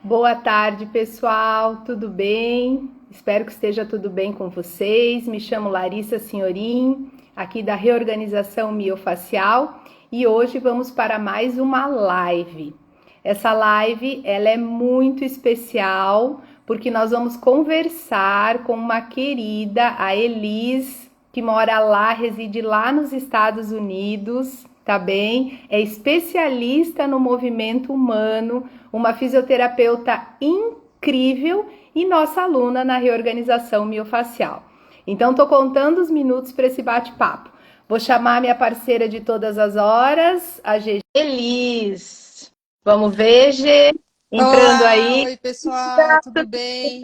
Boa tarde, pessoal. Tudo bem? Espero que esteja tudo bem com vocês. Me chamo Larissa Senhorim, aqui da Reorganização Miofacial, e hoje vamos para mais uma live. Essa live, ela é muito especial porque nós vamos conversar com uma querida, a Elis, que mora lá, reside lá nos Estados Unidos, tá bem? É especialista no movimento humano, uma fisioterapeuta incrível e nossa aluna na reorganização miofacial. Então, estou contando os minutos para esse bate-papo. Vou chamar minha parceira de todas as horas, a GG Elis. Vamos ver, G, entrando Olá, aí. oi pessoal, tudo bem?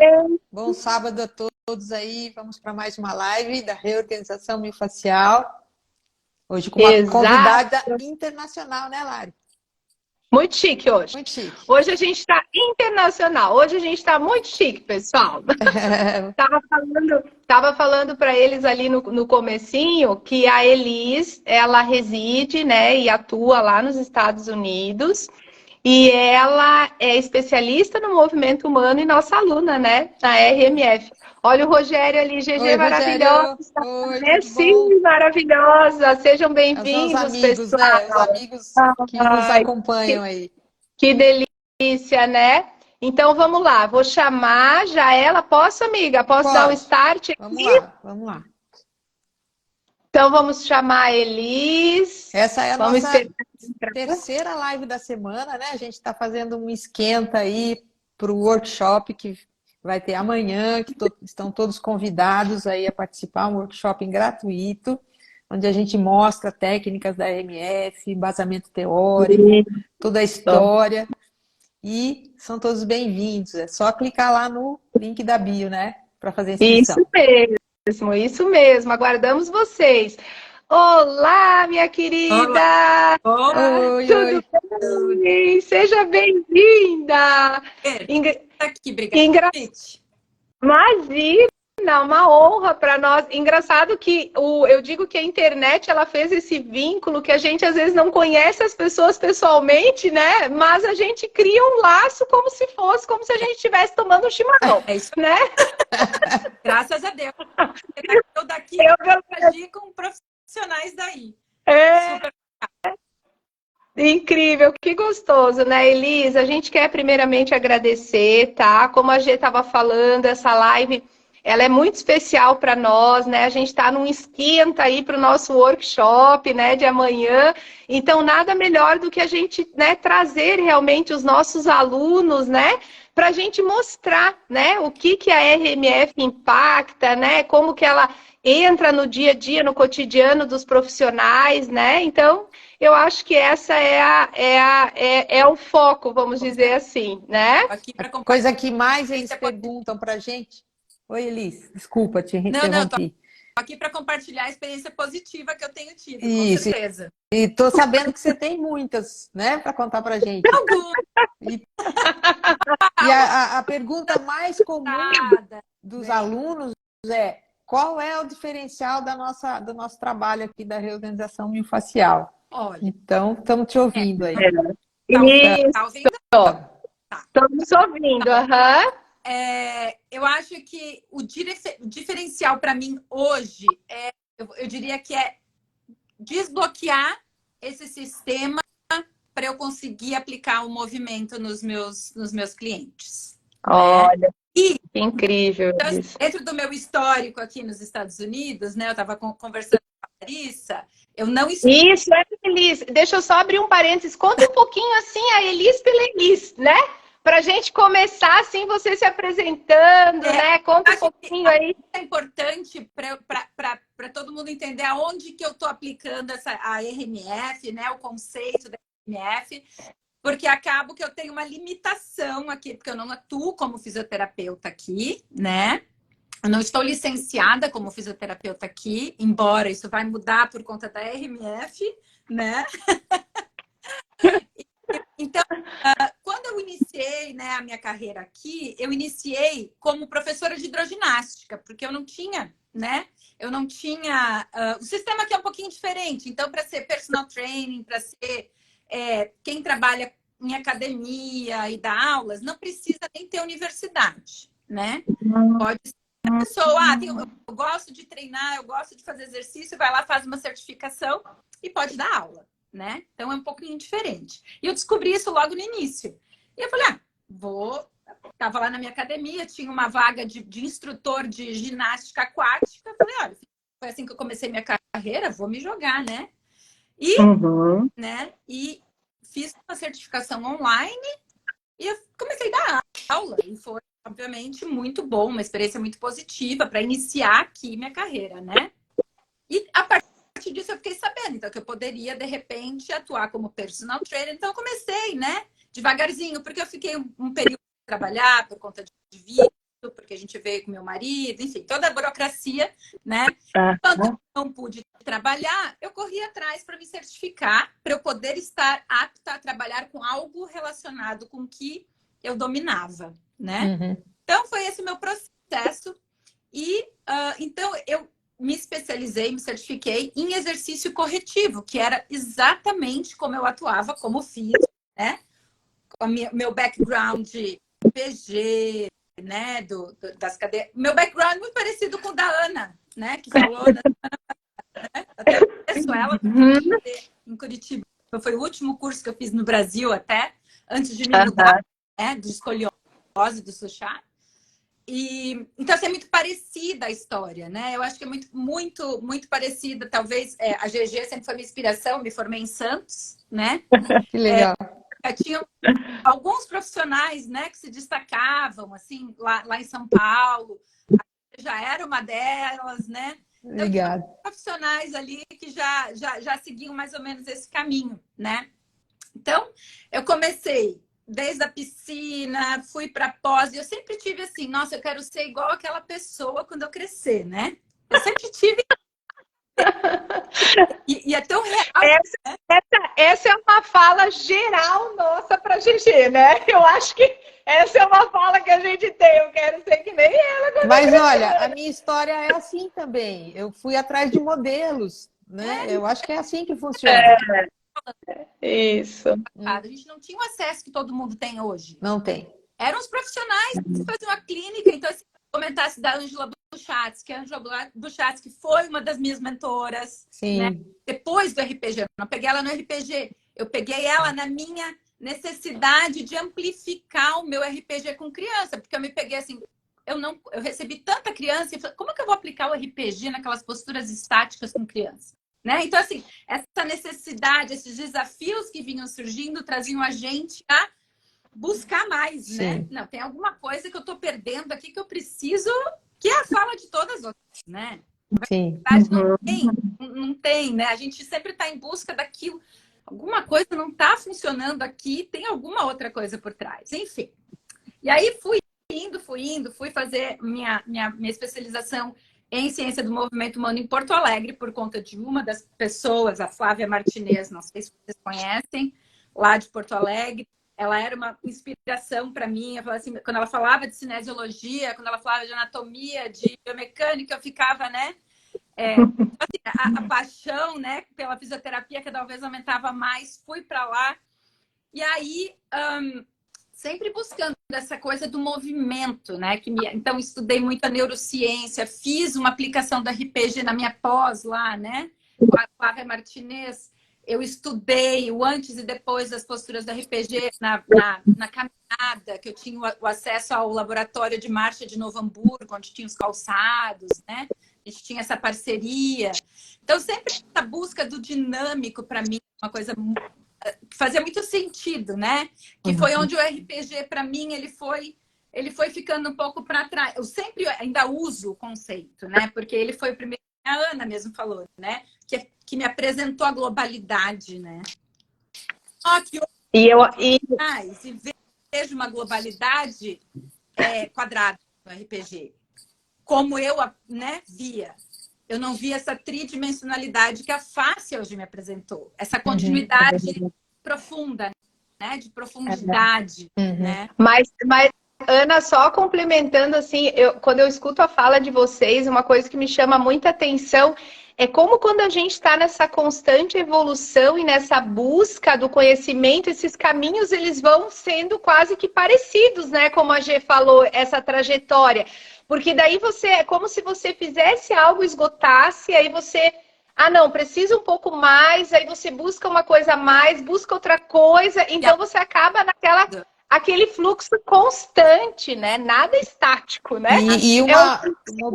Bom sábado a todos aí. Vamos para mais uma live da Reorganização Miofacial. Hoje com uma Exato. convidada internacional, né, Lari? Muito chique hoje. Muito chique. Hoje a gente está internacional. Hoje a gente está muito chique, pessoal. Tava falando para eles ali no comecinho que a Elis, ela reside, né, e atua lá nos Estados Unidos. E ela é especialista no movimento humano e nossa aluna, né, na RMF. Olha o Rogério ali, GG Oi, maravilhosa. Rogério. Oi, É tudo bom? sim, maravilhosa. Sejam São os bem-vindos, amigos, pessoal. né? Os amigos que nos Ai, acompanham aí. que delícia, né? Então vamos lá, vou chamar já ela. Posso, amiga? Posso dar o Pode. start Vamos aqui? lá, vamos lá. Então vamos chamar a Elis. Essa é a Vamos nossa esperar. terceira live da semana, né? A gente está fazendo um esquenta aí para o workshop que vai ter amanhã, que estão todos convidados aí a participar, um workshop gratuito, onde a gente mostra técnicas da RMF, embasamento teórico, toda a história, e são todos bem-vindos. É só clicar lá no link da bio, né? Para fazer a Isso inscrição. mesmo, isso mesmo. Aguardamos vocês. Olá, minha Olá, querida! olá, Oi, Tudo oi. bem? Seja bem-vinda! tá aqui, obrigada. Imagina, uma honra para nós. Engraçado que eu digo que a internet ela fez esse vínculo que a gente às vezes não conhece as pessoas pessoalmente, né? Mas a gente cria um laço como se fosse, como se a gente estivesse tomando um chimarrão, É isso, né? graças a Deus. Eu daqui Eu, agir com profissionais daí. é Super. incrível, que gostoso, né, Elisa? A gente quer primeiramente agradecer, tá? Como a Gê estava falando, essa live ela é muito especial para nós, né? A gente está num esquenta aí para o nosso workshop, né, de amanhã. Então, nada melhor do que a gente, né, trazer realmente os nossos alunos, né, para a gente mostrar, né, o que a RMF impacta, né, como que ela entra no dia a dia, no cotidiano dos profissionais, né? Então, eu acho que essa é o foco, vamos dizer assim, né? Aqui para Coisa compartilhar. que mais eles perguntam para a gente. Oi, Elis, desculpa, te Não, tô interrompi. aqui para compartilhar a experiência positiva que eu tenho tido, com Isso, certeza. e tô sabendo que você tem muitas, né, para contar para a gente. Alguma E a pergunta mais comum dos né? alunos é: qual é o diferencial do nosso trabalho aqui da reorganização miofascial? Olha, Então, estamos te ouvindo aí. Isso, tá ouvindo? Tá. estamos ouvindo, aham. Eu acho que o diferencial para mim hoje eu diria que é desbloquear esse sistema para eu conseguir aplicar o movimento nos meus clientes. Olha, E que incrível então, isso. dentro do meu histórico aqui nos Estados Unidos, né? Eu estava conversando com a Larissa, eu não estou. Isso, é Elis. Deixa eu só abrir um parênteses. Conta um pouquinho assim a Elis pela Elis, né? Pra gente começar assim, você se apresentando, né? Conta um Acho que pouquinho aí. é importante para todo mundo entender aonde que eu estou aplicando a RMF, né? O conceito da RMF, porque acabo que eu tenho uma limitação aqui, porque eu não atuo como fisioterapeuta aqui, né? Eu não estou licenciada como fisioterapeuta aqui, embora isso vai mudar por conta da RMF, né? Então, quando eu iniciei, né, a minha carreira aqui, eu iniciei como professora de hidroginástica, porque eu não tinha, né? Eu não tinha... o sistema aqui é um pouquinho diferente. Então, para ser personal training, para ser quem trabalha em academia e dar aulas, não precisa nem ter universidade, né? Pode ser a pessoa, eu gosto de treinar, eu gosto de fazer exercício, vai lá, faz uma certificação e pode dar aula, né? Então é um pouquinho diferente. E eu descobri isso logo no início. E eu falei, Tava lá na minha academia, tinha uma vaga de instrutor de ginástica aquática. Eu falei, olha, foi assim que eu comecei minha carreira, vou me jogar, né? E fiz uma certificação online e eu comecei a dar aula. E foi, obviamente, muito bom, uma experiência muito positiva para iniciar aqui minha carreira, né? E a partir disso eu fiquei sabendo, então, que eu poderia, de repente, atuar como personal trainer. Então, eu comecei, né? Devagarzinho, porque eu fiquei um período de trabalhar por conta de visto, porque a gente veio com meu marido, enfim, toda a burocracia, né? Quando eu não pude trabalhar, eu corri atrás para me certificar, para eu poder estar apta a trabalhar com algo relacionado com o que eu dominava, né? Então, foi esse o meu processo. E, então, eu me especializei, me certifiquei em exercício corretivo, que era exatamente como eu atuava como físico, né? O meu background de PG, né? Das cadeiras. Meu background é muito parecido com o da Ana, né? Que falou da Ana, né? Até conheço ela em Curitiba. Foi o último curso que eu fiz no Brasil até, antes de me mudar, né? De escoliose, do Suchar. E então, assim, é muito parecida a história, né? Eu acho que é muito parecida. Talvez a GG sempre foi minha inspiração. Me formei em Santos, né? Que legal. Tinha alguns profissionais, né, que se destacavam, assim, lá em São Paulo. Já era uma delas, né? Então, tinha profissionais ali que já seguiam mais ou menos esse caminho, né? Então, eu comecei desde a piscina, fui para pós, e eu sempre tive assim, nossa, eu quero ser igual aquela pessoa quando eu crescer, né? Eu sempre tive. E é tão real. Essa é uma fala geral nossa para GG, né? Eu acho que essa é uma fala que a gente tem. Eu quero ser que nem ela. Mas olha, a minha história é assim também. Eu fui atrás de modelos, né? Eu acho que é assim que funciona. Isso. A gente não tinha o acesso que todo mundo tem hoje. Não tem. Eram os profissionais que faziam a clínica. Então, se comentasse da Ângela Buchatsky, a Ângela Buchatsky foi uma das minhas mentoras. Sim. Né? Depois do RPG. Eu não peguei ela no RPG. Eu peguei ela na minha necessidade de amplificar o meu RPG com criança. Porque eu me peguei assim... Eu recebi tanta criança e falei, como é que eu vou aplicar o RPG naquelas posturas estáticas com criança? Né? Então, assim, essa necessidade, esses desafios que vinham surgindo traziam a gente a buscar mais, né? Não, tem alguma coisa que eu estou perdendo aqui que eu preciso, que é a fala de todas as outras, né? Sim. Na verdade, não tem, né? A gente sempre está em busca daquilo. Alguma coisa não está funcionando aqui, tem alguma outra coisa por trás. Enfim. E aí fui fazer minha especialização em ciência do movimento humano em Porto Alegre, por conta de uma das pessoas, a Flávia Martinez, não sei se vocês conhecem, lá de Porto Alegre. Ela era uma inspiração para mim. Eu falava assim, quando ela falava de cinesiologia, quando ela falava de anatomia, de biomecânica, eu ficava, né? Assim, a paixão, né, pela fisioterapia cada vez aumentava mais. Fui para lá. E aí... sempre buscando essa coisa do movimento, né? Então, estudei muito a neurociência, fiz uma aplicação do RPG na minha pós lá, né? Com a Flávia Martinez. Eu estudei o antes e depois das posturas do RPG na caminhada, que eu tinha o acesso ao laboratório de marcha de Novo Hamburgo, onde tinha os calçados, né? A gente tinha essa parceria. Então, sempre essa busca do dinâmico, para mim, uma coisa que fazia muito sentido, né? Que foi onde o RPG, para mim, ele foi ficando um pouco para trás. Eu sempre ainda uso o conceito, né? Porque ele foi o primeiro, a Ana mesmo falou, né? Que me apresentou a globalidade, né? Só que vejo uma globalidade quadrada no RPG, como eu, né, via. Eu não vi essa tridimensionalidade que a face hoje me apresentou. Essa continuidade profunda, né? De profundidade, né? Mas, Ana, só complementando, assim, quando eu escuto a fala de vocês, uma coisa que me chama muita atenção É como quando a gente está nessa constante evolução e nessa busca do conhecimento, esses caminhos eles vão sendo quase que parecidos, né? Como a Gê falou, essa trajetória. Porque daí você é como se você fizesse algo, esgotasse, aí você, ah, não, precisa um pouco mais, aí você busca uma coisa a mais, busca outra coisa, então você acaba naquela aquele fluxo constante, né? Nada estático, né? E É um uma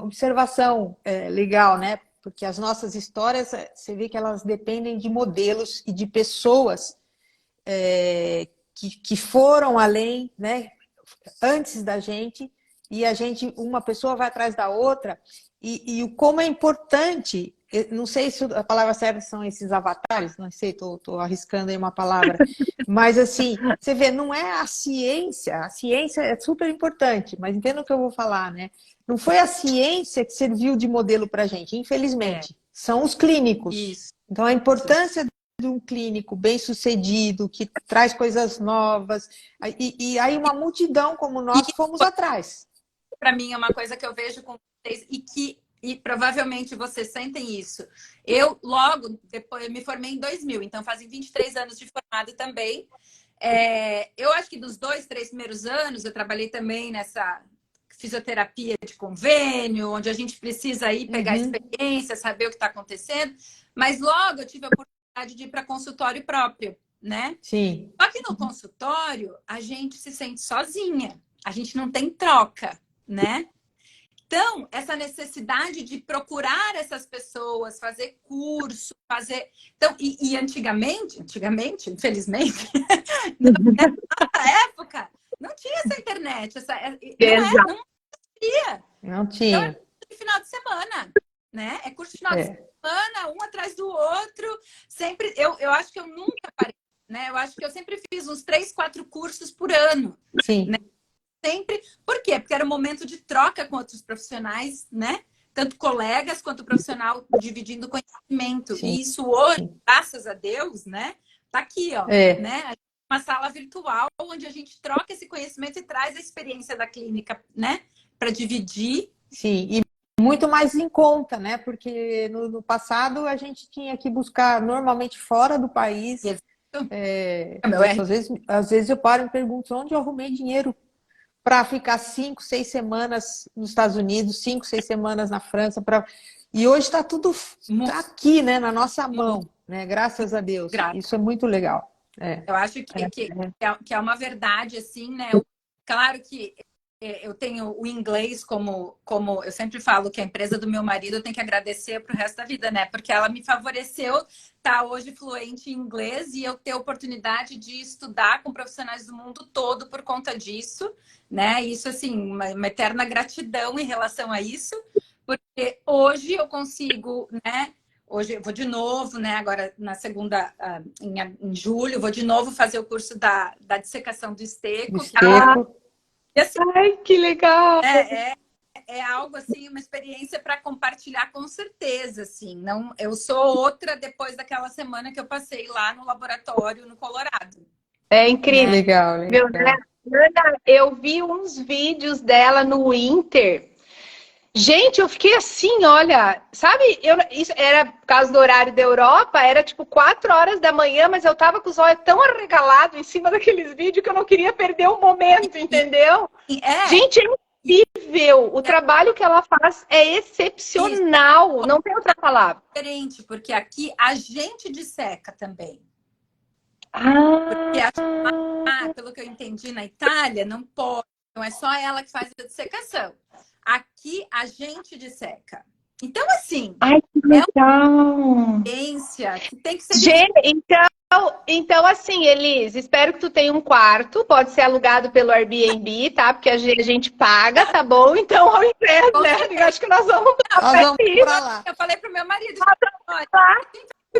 observação legal, né? Porque as nossas histórias, você vê que elas dependem de modelos e de pessoas que foram além, né? Antes da gente, e a gente, uma pessoa vai atrás da outra, e o como é importante, não sei se a palavra certa são esses avatares, não sei, estou arriscando aí uma palavra, mas assim, você vê, não é a ciência é super importante, mas entenda o que eu vou falar, né? Não foi a ciência que serviu de modelo para a gente, infelizmente, são os clínicos. Isso. Então, a importância de um clínico bem-sucedido, que traz coisas novas, e aí uma multidão como nós fomos atrás. Para mim é uma coisa que eu vejo com vocês e provavelmente vocês sentem isso. Eu logo depois eu me formei em 2000, então fazem 23 anos de formado também. Eu acho que dos 2, 3 primeiros anos eu trabalhei também nessa fisioterapia de convênio, onde a gente precisa ir pegar experiência, saber o que está acontecendo. Mas logo eu tive a oportunidade de ir para consultório próprio, né? Sim. Só que no consultório a gente se sente sozinha, a gente não tem troca, né? Então, essa necessidade de procurar essas pessoas, fazer curso, fazer... Então, e antigamente, infelizmente, nessa época, não tinha essa internet. Não tinha. Então, é curso de final de semana, né? É curso de final de semana, um atrás do outro. Sempre, eu acho que eu nunca parei, né? Eu acho que eu sempre fiz uns 3, 4 cursos por ano. Sim. Né? Sempre. Por quê? Porque era um momento de troca com outros profissionais, né? Tanto colegas quanto profissional dividindo conhecimento. Sim. E isso hoje, graças a Deus, né? Tá aqui, ó, né? Uma sala virtual onde a gente troca esse conhecimento e traz a experiência da clínica, né? Para dividir. Sim, e muito mais em conta, né? Porque no passado a gente tinha que buscar normalmente fora do país. Às vezes eu paro e me pergunto onde eu arrumei dinheiro para ficar 5, 6 semanas nos Estados Unidos, 5, 6 semanas na França. E hoje está tudo aqui, né? Na nossa mão, né? Graças a Deus. Isso é muito legal. Eu acho que é uma verdade, assim, né? Claro que eu tenho o inglês como eu sempre falo que a empresa do meu marido eu tenho que agradecer para o resto da vida, né? Porque ela me favoreceu estar hoje fluente em inglês e eu ter a oportunidade de estudar com profissionais do mundo todo por conta disso, né? Isso, assim, uma eterna gratidão em relação a isso, porque hoje eu consigo, né? Hoje eu vou de novo, né? Agora na segunda, em julho, vou de novo fazer o curso da dissecação do esteco. E assim, ai, que legal! É algo assim, uma experiência para compartilhar com certeza, assim. Não, eu sou outra depois daquela semana que eu passei lá no laboratório no Colorado. É incrível. Legal. Ana, eu vi uns vídeos dela no Inter. Gente, eu fiquei assim, olha, sabe, isso era por causa do horário da Europa, era tipo 4 horas da manhã, mas eu tava com os olhos tão arregalados em cima daqueles vídeos que eu não queria perder o momento, entendeu? Gente, é incrível, o trabalho que ela faz é excepcional, não tem outra palavra. Diferente, porque aqui a gente disseca também. Porque, pelo que eu entendi, na Itália, não pode, não é só ela que faz a dissecação. Aqui a gente disseca. Então, assim, ai, que legal. Uma experiência que tem que ser. Então, assim, Elise, espero que tu tenha um quarto, pode ser alugado pelo Airbnb, tá? Porque a gente paga, tá bom? Então, ao invés, né? Eu acho que nós vamos pra lá. Eu falei pro meu marido,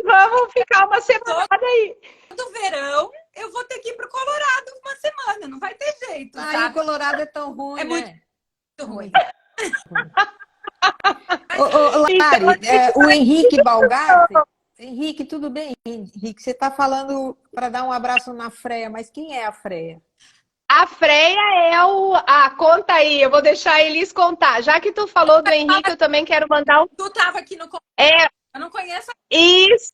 vamos ficar uma semana aí. Todo verão, eu vou ter que ir pro Colorado uma semana, não vai ter jeito. Aí o Colorado é tão ruim, muito ruim. Lari, o Henrique Balgarte. Henrique, tudo bem? Henrique, você está falando para dar um abraço na Freia, mas quem é a Freia? A Freia é o... conta aí, eu vou deixar a Elis contar. Já que tu falou do Henrique, eu também quero mandar um... Tu estava aqui no... É, Eu não conheço. isso,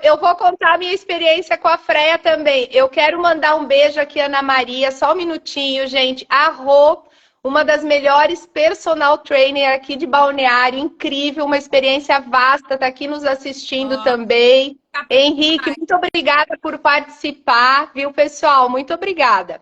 eu vou contar a minha experiência com a Freia também. Eu quero mandar um beijo aqui, Ana Maria, só um minutinho, gente. A Rô, uma das melhores personal trainer aqui de Balneário, incrível, uma experiência vasta, tá aqui nos assistindo também. Henrique, muito obrigada por participar, viu, pessoal? Muito obrigada.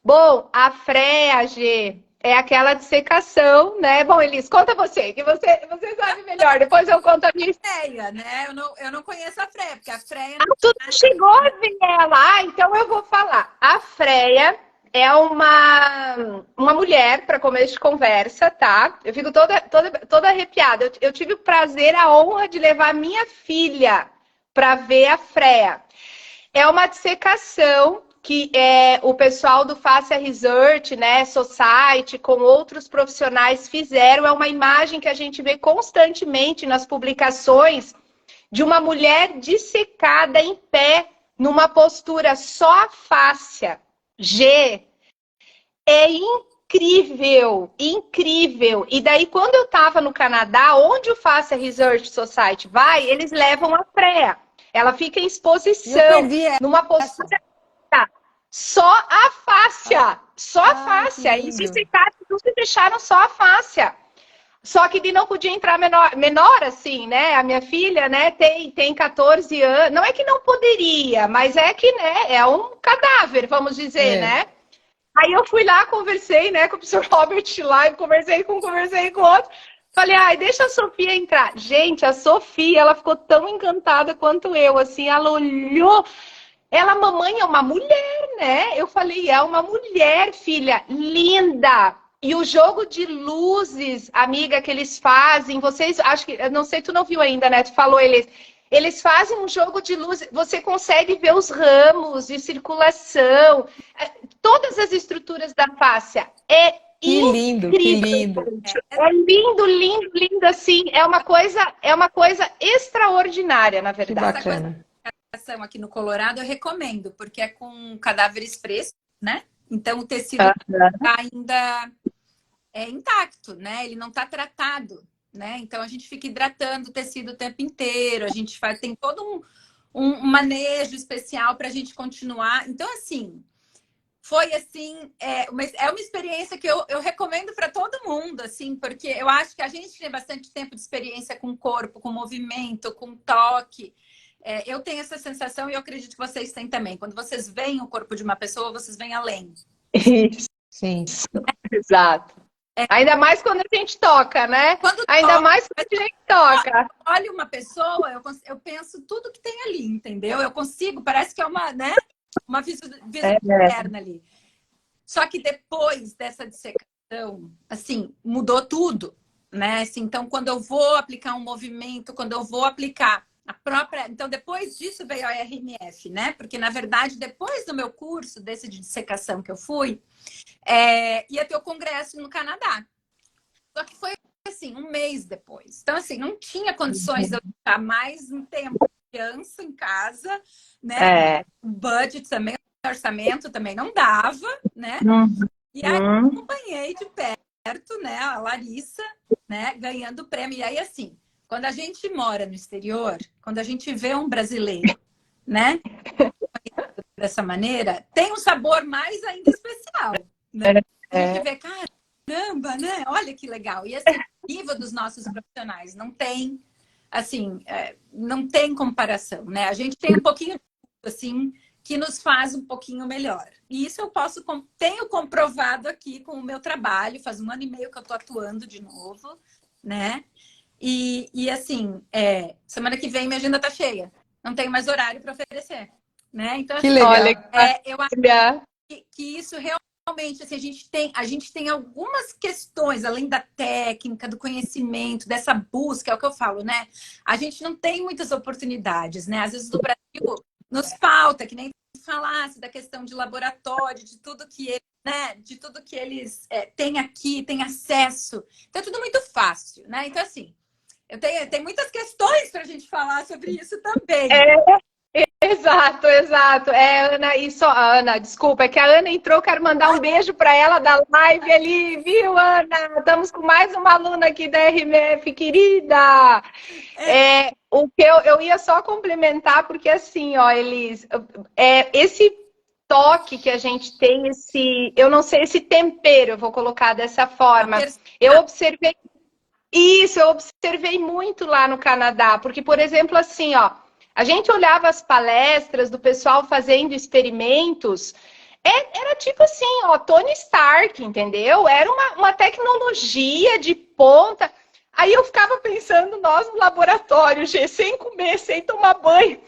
Bom, a Freia, G, é aquela dissecação, né? Bom, Elis, conta você, que você sabe melhor. Depois eu conto a minha Freia, né? Eu não conheço a Freia, porque a Freia... tu não chegou a ver ela, então eu vou falar. A Freia é uma mulher, para começo de conversa, tá? Eu fico toda arrepiada. Eu tive o prazer, a honra de levar minha filha para ver a Freia. É uma dissecação que o pessoal do Faça Research, né, Society, com outros profissionais fizeram. É uma imagem que a gente vê constantemente nas publicações de uma mulher dissecada em pé, numa postura só a fáscia. G. É incrível, incrível. E daí, quando eu estava no Canadá, onde o Faça Research Society vai, eles levam a Freia. Ela fica em exposição, numa postura só a fáscia. Só a fáscia. E se deixaram só a fáscia. Só que não podia entrar menor assim, né? A minha filha, né, tem 14 anos. Não é que não poderia, mas é que, né, é um cadáver, vamos dizer, né? Aí eu fui lá, conversei, né, com o professor Robert lá, conversei com outro. Falei, ai, deixa a Sofia entrar. Gente, a Sofia, ela ficou tão encantada quanto eu, assim, ela olhou. Ela, mamãe, é uma mulher, né? Eu falei, é uma mulher, filha, linda. E o jogo de luzes, amiga, que eles fazem, vocês, acho que, eu não sei, tu não viu ainda, né? Tu falou, eles fazem um jogo de luzes, você consegue ver os ramos de circulação, todas as estruturas da fáscia. É incrível. Que lindo. É lindo, lindo, lindo, assim. É uma coisa extraordinária, na verdade. Que bacana. Aqui no Colorado eu recomendo, porque é com cadáveres frescos, né? Então o tecido tá ainda intacto, né? Ele não está tratado, né? Então a gente fica hidratando o tecido o tempo inteiro, a gente tem todo um manejo especial para a gente continuar. Então, assim, foi assim, é uma experiência que eu recomendo para todo mundo, assim, porque eu acho que a gente tem bastante tempo de experiência com o corpo, com movimento, com toque. Eu tenho essa sensação e eu acredito que vocês têm também. Quando vocês veem o corpo de uma pessoa, vocês veem além. Isso. Sim. Exato. Ainda mais quando a gente toca, né? Mais quando a gente toca. Olha uma pessoa, eu penso tudo que tem ali, entendeu? Eu consigo, parece que é uma, né? Uma visão interna ali. Só que depois dessa dissecação, assim, mudou tudo, né? Assim, então, quando eu vou aplicar um movimento, quando eu vou aplicar a própria... Então, depois disso veio a RMF, né? Porque, na verdade, depois do meu curso, desse de dissecação que eu fui, ia ter o congresso no Canadá. Só que foi, assim, um mês depois. Então, assim, não tinha condições de eu ficar mais um tempo de criança em casa, né? O budget também, o orçamento também não dava, né? E aí, eu acompanhei de perto, né? A Larissa, né? Ganhando prêmio. E aí, assim... Quando a gente mora no exterior, quando a gente vê um brasileiro, né, dessa maneira, tem um sabor mais ainda especial, né? A gente vê, caramba, né? Olha que legal. E assim, o nível dos nossos profissionais não tem, assim, não tem comparação, né? A gente tem um pouquinho, assim, que nos faz um pouquinho melhor. E isso eu tenho comprovado aqui com o meu trabalho. Faz 1 ano e meio que eu tô atuando de novo, né? E assim, semana que vem minha agenda tá cheia. Não tenho mais horário para oferecer, né? Então, assim, que legal. Eu acho que isso realmente, assim, a gente tem algumas questões, além da técnica, do conhecimento, dessa busca, é o que eu falo, né? A gente não tem muitas oportunidades, né? Às vezes no Brasil nos falta, que nem falasse da questão de laboratório, de tudo que né? De tudo que eles têm aqui, têm acesso. Então é tudo muito fácil, né? Então, assim, eu tenho muitas questões para a gente falar sobre isso também. Exato, exato. É, Ana, e só, Ana, desculpa, é que a Ana entrou, quero mandar um beijo para ela da live ali, viu, Ana? Estamos com mais uma aluna aqui da RMF, querida. O que eu ia só complementar, porque assim, ó, Elis, esse toque que a gente tem, eu não sei, esse tempero, eu vou colocar dessa forma. Eu observei isso, eu observei muito lá no Canadá, porque, por exemplo, assim, ó, a gente olhava as palestras do pessoal fazendo experimentos, era tipo assim, ó, Tony Stark, entendeu? Era uma tecnologia de ponta. Aí eu ficava pensando, nós no laboratório, G, sem comer, sem tomar banho,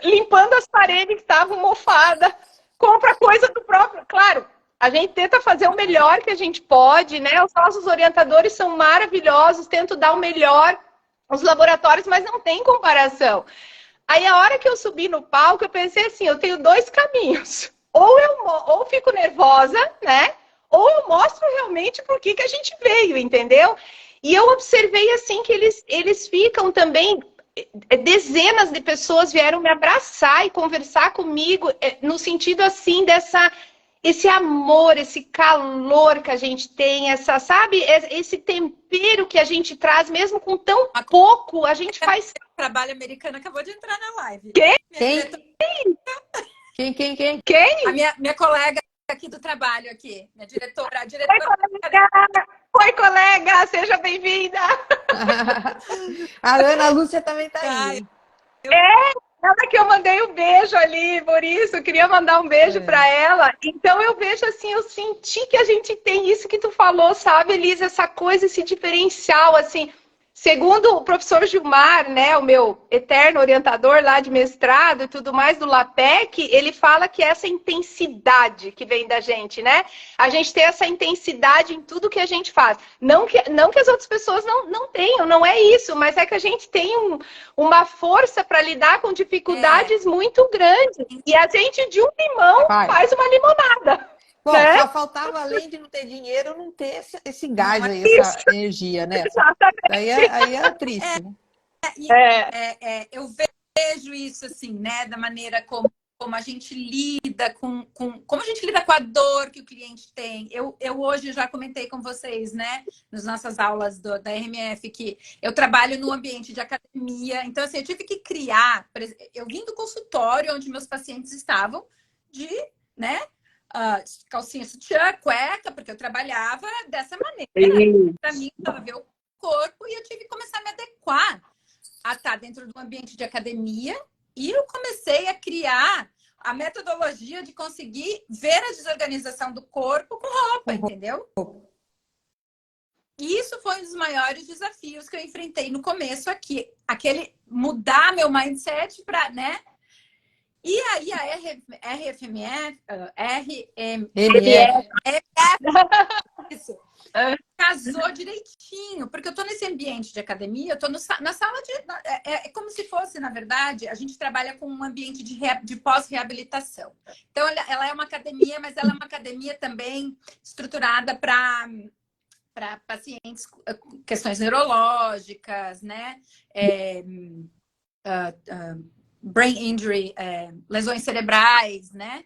limpando as paredes que estavam mofadas, compra coisa do próprio. Claro, a gente tenta fazer o melhor que a gente pode, né? Os nossos orientadores são maravilhosos, tento dar o melhor os laboratórios, mas não tem comparação. Aí a hora que eu subi no palco, eu pensei assim, eu tenho dois caminhos. Ou fico nervosa, né? Ou eu mostro realmente por que a gente veio, entendeu? E eu observei assim que eles ficam também. Dezenas de pessoas vieram me abraçar e conversar comigo no sentido assim dessa esse amor, esse calor que a gente tem, essa, sabe, esse tempero que a gente traz, mesmo com tão pouco, a gente faz. Trabalho americano acabou de entrar na live. Quem? A minha colega aqui do trabalho aqui, minha diretora. Oi, colega, seja bem-vinda. A Ana Lúcia também está aí. Ela que eu mandei um beijo ali, por isso, eu queria mandar um beijo para ela. Então eu vejo assim, eu senti que a gente tem isso que tu falou, sabe, Elisa, essa coisa, esse diferencial, assim. Segundo o professor Gilmar, né, o meu eterno orientador lá de mestrado e tudo mais do LAPEC, ele fala que essa intensidade que vem da gente, né? A gente tem essa intensidade em tudo que a gente faz. Não que as outras pessoas não tenham, não é isso, mas é que a gente tem uma força para lidar com dificuldades muito grandes. E a gente, de um limão, faz uma limonada. Bom, né? Só faltava, além de não ter dinheiro, não ter esse gás aí, essa energia, né? Aí era triste, né? Eu vejo isso assim, né? Da maneira como a gente lida como a gente lida com a dor que o cliente tem. Eu hoje já comentei com vocês, né? Nas nossas aulas da RMF, que eu trabalho no ambiente de academia. Então, assim, eu tive que criar. Eu vim do consultório onde meus pacientes estavam né? Calcinha, sutiã, cueca, porque eu trabalhava dessa maneira. Para mim, estava ver o corpo e eu tive que começar a me adequar a estar dentro de um ambiente de academia e eu comecei a criar a metodologia de conseguir ver a desorganização do corpo com roupa, entendeu? E isso foi um dos maiores desafios que eu enfrentei no começo aqui. Aquele mudar meu mindset para, né? E aí a isso, casou direitinho, porque eu tô nesse ambiente de academia, eu tô na sala de... É como se fosse, na verdade, a gente trabalha com um ambiente de pós-reabilitação. Então, ela é uma academia, mas ela é uma academia também estruturada para pacientes com questões neurológicas, né? Brain injury, lesões cerebrais, né?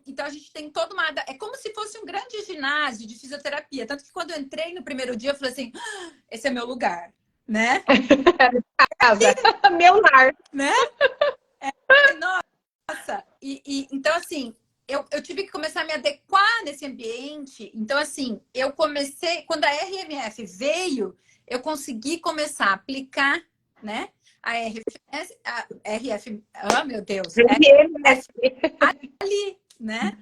Então a gente tem toda uma... É como se fosse um grande ginásio de fisioterapia. Tanto que quando eu entrei no primeiro dia, eu falei assim, esse é meu lugar, né? Casa, meu lar. Né? Nossa! Então, assim, eu tive que começar a me adequar nesse ambiente. Então, assim, eu comecei... Quando a RMF veio, eu consegui começar a aplicar, né? A RF... meu Deus! Ali, né?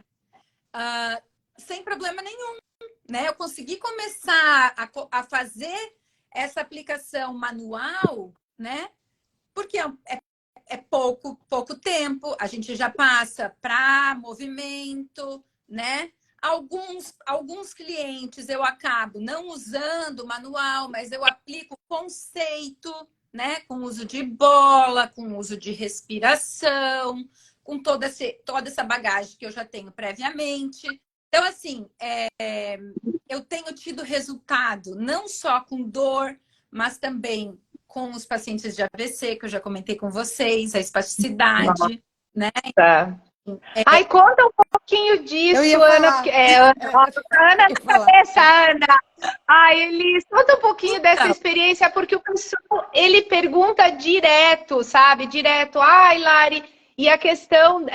Sem problema nenhum, né? Eu consegui começar a fazer essa aplicação manual, né? Porque é pouco tempo, a gente já passa para movimento, né? Alguns clientes eu acabo não usando manual, mas eu aplico conceito, né? Com uso de bola, com uso de respiração, com toda essa bagagem que eu já tenho previamente. Então, assim, eu tenho tido resultado não só com dor, mas também com os pacientes de AVC, que eu já comentei com vocês, a espasticidade, né? Nossa. Ai, conta um pouquinho Eu disso, ia Ana, falar. porque Ana Eu ia na falar. cabeça, Ana. Ai, Elis, conta um pouquinho dessa Então, experiência, porque o pessoal, ele pergunta direto, sabe? Direto, ai, Lari, e a questão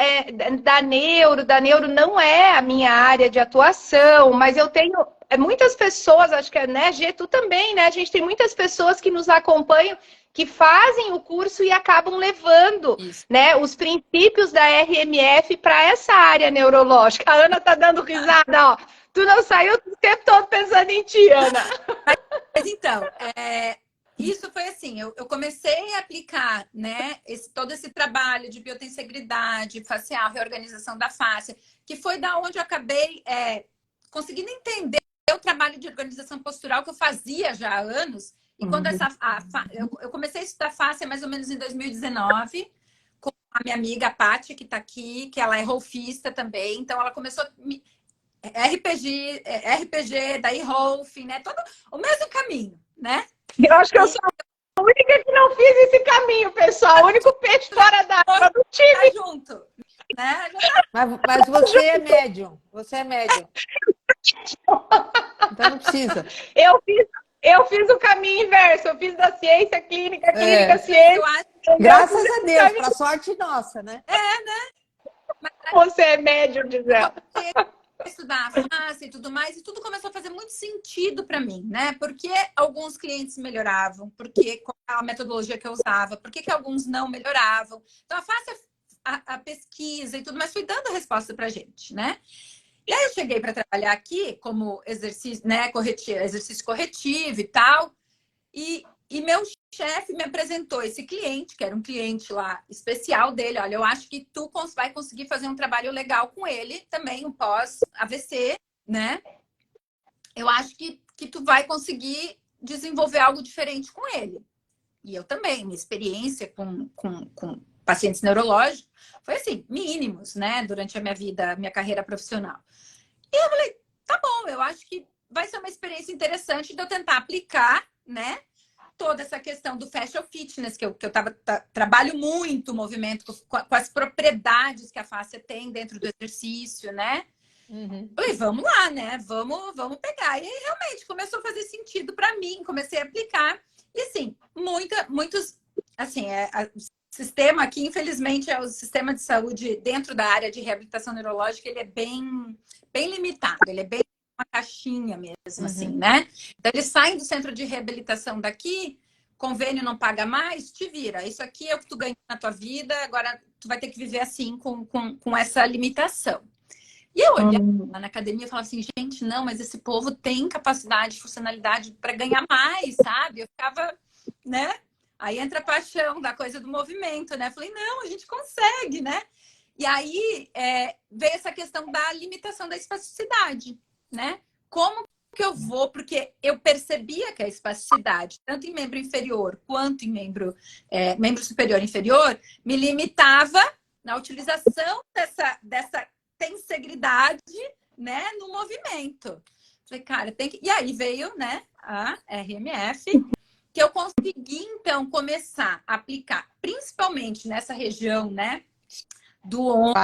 da neuro não é a minha área de atuação, mas eu tenho muitas pessoas, acho que né, Gê, tu também, né? A gente tem muitas pessoas que nos acompanham, que fazem o curso e acabam levando, isso. né, os princípios da RMF para essa área neurológica. A Ana tá dando risada, ó. Tu não saiu o tempo todo pensando em ti, Ana. Mas então, isso foi assim, eu comecei a aplicar, né, todo esse trabalho de biotensegridade facial, reorganização da face, que foi da onde eu acabei conseguindo entender o trabalho de organização postural que eu fazia já há anos. E quando eu comecei a estudar face mais ou menos em 2019, com a minha amiga Paty, que está aqui, que ela é rolfista também, então ela começou RPG, daí Rolf, né? Todo o mesmo caminho, né? Eu acho que eu E sou a única que não fiz esse caminho, pessoal. O único peixe fora d'água do time. tá junto, né? Mas você é médium. Você é médium. Então não precisa. Eu fiz o caminho inverso. Eu fiz da ciência clínica, É. ciência. Eu acho Graças a Deus, para sorte nossa, né? que você é médium, Gisela. estudar a face e tudo mais, e tudo começou a fazer muito sentido para mim, né? Porque alguns clientes melhoravam, porque qual a metodologia que eu usava, por que alguns não melhoravam. Então, a face, a pesquisa e tudo mais foi dando a resposta pra gente, né? E aí eu cheguei para trabalhar aqui como exercício, né, exercício corretivo e tal, e meu chefe me apresentou esse cliente, que era um cliente lá especial dele. Olha, eu acho que tu vai conseguir fazer um trabalho legal com ele também, um pós-AVC, né? Eu acho que tu vai conseguir desenvolver algo diferente com ele. E eu também, minha experiência com pacientes neurológicos foi assim, mínimos, né? Durante a minha vida, minha carreira profissional. E eu falei, tá bom, eu acho que vai ser uma experiência interessante de eu tentar aplicar, né? Toda essa questão do fascial fitness, que eu trabalho muito o movimento com as propriedades que a face tem dentro do exercício, né? Uhum. Falei, vamos lá, né? Vamos pegar. E aí, realmente, começou a fazer sentido para mim, comecei a aplicar. E, assim, muitos... Assim, o sistema aqui, infelizmente, é o sistema de saúde dentro da área de reabilitação neurológica, ele é bem limitado, ele é bem uma caixinha mesmo, assim, né? Então, eles saem do centro de reabilitação daqui, convênio não paga mais, te vira. Isso aqui é o que tu ganha na tua vida, agora tu vai ter que viver assim, com essa limitação. E eu olhava lá na academia e falava assim, gente, não, mas esse povo tem capacidade, funcionalidade para ganhar mais, sabe? Eu ficava, né? Aí entra a paixão da coisa do movimento, né? Falei, não, a gente consegue, né? E aí veio essa questão da limitação da espasticidade, né? Como que eu vou? Porque eu percebia que a espasticidade, tanto em membro inferior quanto em membro superior e inferior, me limitava na utilização dessa tensegridade, né, no movimento. Falei, cara, tem que... E aí veio, né, a RMF, que eu consegui, então, começar a aplicar, principalmente nessa região, né, do ombro,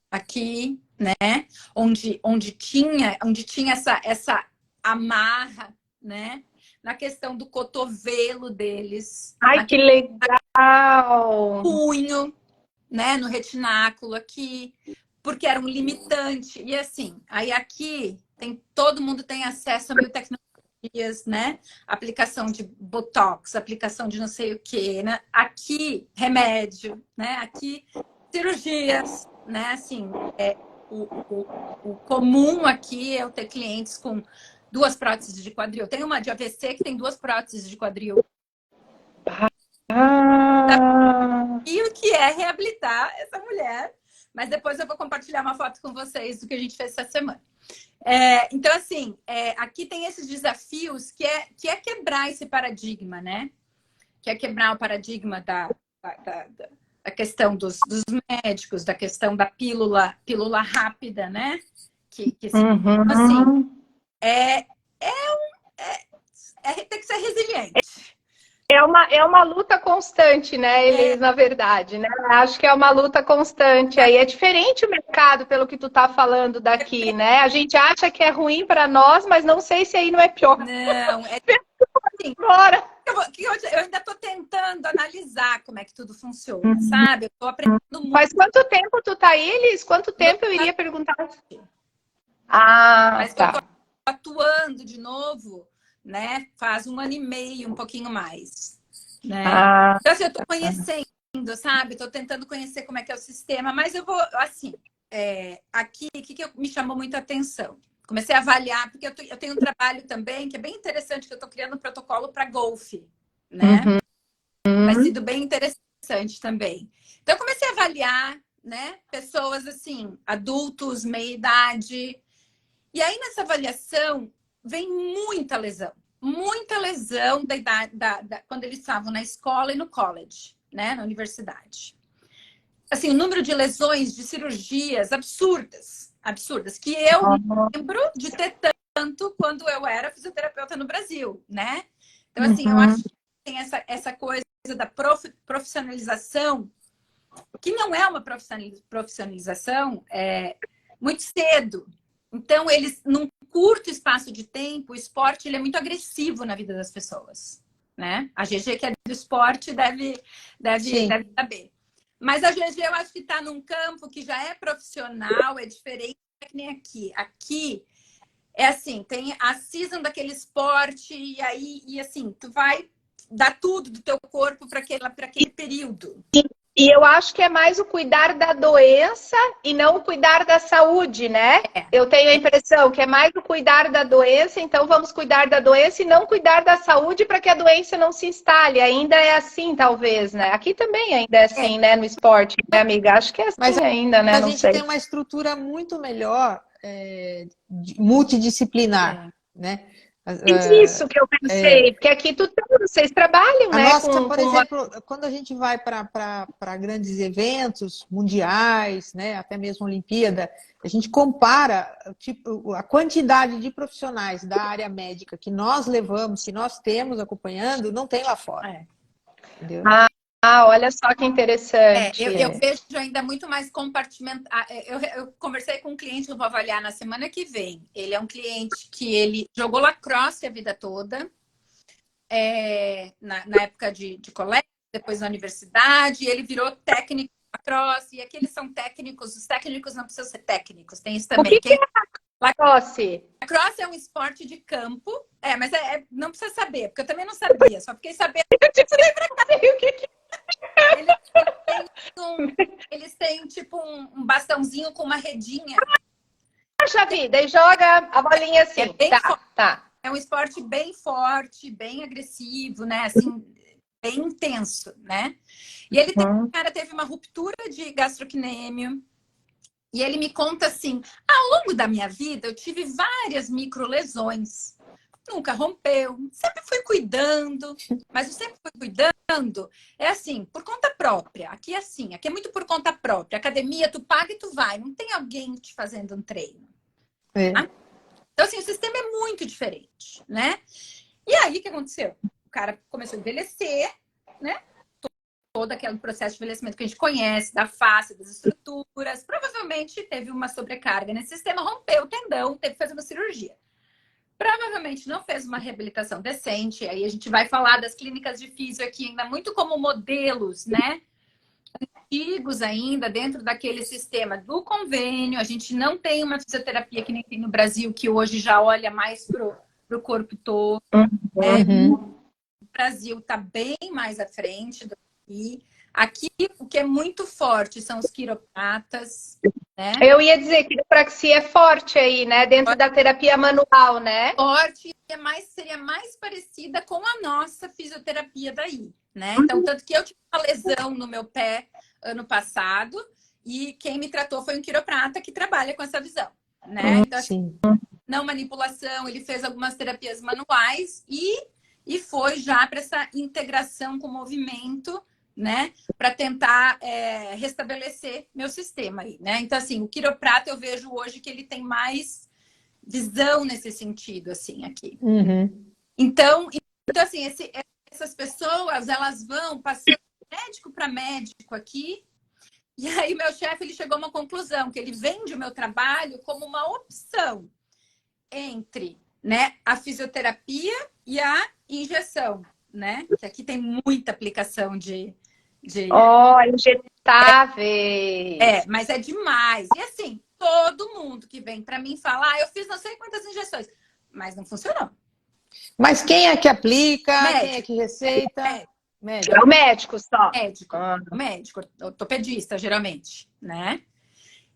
aqui, né, onde tinha essa amarra, né, na questão do cotovelo deles. Ai, que legal! Punho, né, no retináculo aqui, porque era um limitante. E assim, aí aqui todo mundo tem acesso a mil tecnologias, né? Aplicação de botox, aplicação de não sei o quê, né? Aqui, remédio, né? Aqui, cirurgias, né? Assim, o comum aqui é eu ter clientes com 2 próteses de quadril. Tem uma de AVC que tem 2 próteses de quadril. E o que é reabilitar essa mulher? Mas depois eu vou compartilhar uma foto com vocês do que a gente fez essa semana. Então, assim, aqui tem esses desafios que é quebrar esse paradigma, né? Que é quebrar o paradigma da questão dos médicos, da questão da pílula rápida, né? Assim, tem que ser resiliente, É uma luta constante, né, Elis, na verdade, né? Acho que é uma luta constante. Aí é diferente o mercado, pelo que tu tá falando daqui, né? A gente acha que é ruim para nós, mas não sei se aí não é pior. Não, é assim, Agora. eu ainda estou tentando analisar como é que tudo funciona, sabe? Eu estou aprendendo muito. Faz quanto tempo tu tá aí, Elis? Quanto tempo eu iria perguntar? Ah, Mas eu estou tá. atuando de novo, né? Faz 1 ano e meio, um pouquinho mais, né? Ah, Então, assim, eu estou conhecendo, sabe? Estou tentando conhecer como é que é o sistema, mas eu vou, assim, aqui, o que me chamou muita atenção? Comecei a avaliar, porque eu tenho um trabalho também que é bem interessante, que eu estou criando um protocolo para golfe, né? Tem sido bem interessante também. Então, eu comecei a avaliar, né? Pessoas, assim, adultos, meia-idade. E aí, nessa avaliação, vem muita lesão. Muita lesão da idade, quando eles estavam na escola e no college, né? Na universidade. Assim, o número de lesões, de cirurgias absurdas. Absurdas. Que eu lembro de ter tanto quando eu era fisioterapeuta no Brasil, né? Então, assim, eu acho que tem essa coisa da profissionalização, que não é uma profissionalização muito cedo. Então, eles, num curto espaço de tempo, o esporte ele é muito agressivo na vida das pessoas, né? A GG, que é do esporte, deve saber. Mas a GG, eu acho que está num campo que já é profissional, é diferente, é que nem aqui. Aqui, é assim, tem a season daquele esporte, e assim, tu vai dar tudo do teu corpo para aquele período. E eu acho que é mais o cuidar da doença e não o cuidar da saúde, né? Eu tenho a impressão que é mais o cuidar da doença, então vamos cuidar da doença e não cuidar da saúde para que a doença não se instale. Ainda é assim, talvez, né? Aqui também ainda é assim, né? No esporte, né, amiga? Acho que é assim Mas ainda, né? a Não gente sei. tem uma estrutura muito melhor, multidisciplinar, né? Isso que eu pensei, porque aqui vocês trabalham, A né? nossa, Com por uma... exemplo, quando a gente vai para grandes eventos mundiais, né, até mesmo Olimpíada, a gente compara tipo, a quantidade de profissionais da área médica que nós levamos, que nós temos acompanhando, não tem lá fora. Entendeu? Olha só que interessante. Eu vejo ainda muito mais compartimentado. Eu conversei com um cliente que eu vou avaliar na semana que vem. Ele é um cliente que ele jogou lacrosse a vida toda, na época de colégio, depois na universidade, e ele virou técnico de lacrosse. E aqui eles são técnicos, os técnicos não precisam ser técnicos, tem isso O também. que é lacrosse? Lacrosse é um esporte de campo, mas não precisa saber, porque eu também não sabia, só fiquei sabendo. Eles têm tipo um bastãozinho com uma redinha. Puxa vida, e joga a bolinha assim. É bem Tá, tá. É um esporte bem forte, bem agressivo, né? Assim, bem intenso, né? E ele cara teve uma ruptura de gastrocnêmio. E ele me conta assim: ao longo da minha vida, eu tive várias microlesões. Nunca rompeu, sempre fui cuidando, mas eu sempre fui cuidando. É assim, por conta própria. Aqui é assim, aqui é muito por conta própria. Academia, tu paga e tu vai. Não tem alguém te fazendo um treino. Então, assim, o sistema é muito diferente, né? E aí, o que aconteceu? O cara começou a envelhecer, né? Todo aquele processo de envelhecimento que a gente conhece, da face, das estruturas. Provavelmente teve uma sobrecarga nesse sistema, rompeu o tendão, teve que fazer uma cirurgia. Provavelmente não fez uma reabilitação decente. Aí a gente vai falar das clínicas de físio aqui ainda muito como modelos, né? Antigos ainda, dentro daquele sistema do convênio. A gente não tem uma fisioterapia que nem tem no Brasil, que hoje já olha mais pro corpo todo. O Brasil está bem mais à frente do que aqui. O que é muito forte são os quiropratas, né? Eu ia dizer que a quiropraxia é forte aí, né? Dentro da terapia manual, né? Forte seria mais parecida com a nossa fisioterapia daí, né? Então, tanto que eu tive uma lesão no meu pé ano passado e quem me tratou foi um quiroprata que trabalha com essa visão, né? Então, assim, não manipulação, ele fez algumas terapias manuais e foi já para essa integração com o movimento, né? Para tentar restabelecer meu sistema aí, né? Então, assim, o quiroprata eu vejo hoje que ele tem mais visão nesse sentido, assim, aqui. Então assim, esse essas pessoas, elas vão passando de médico para médico aqui. E aí meu chefe, ele chegou a uma conclusão, que ele vende o meu trabalho como uma opção entre, né, a fisioterapia e a injeção, né? Que aqui tem muita aplicação de... Ó, injetáveis. mas é demais. E assim, todo mundo que vem para mim falar, eu fiz não sei quantas injeções, mas não funcionou. Mas quem é que aplica? Médico. Quem é que receita? Médico. É o médico só. Médico, ortopedista, geralmente, né?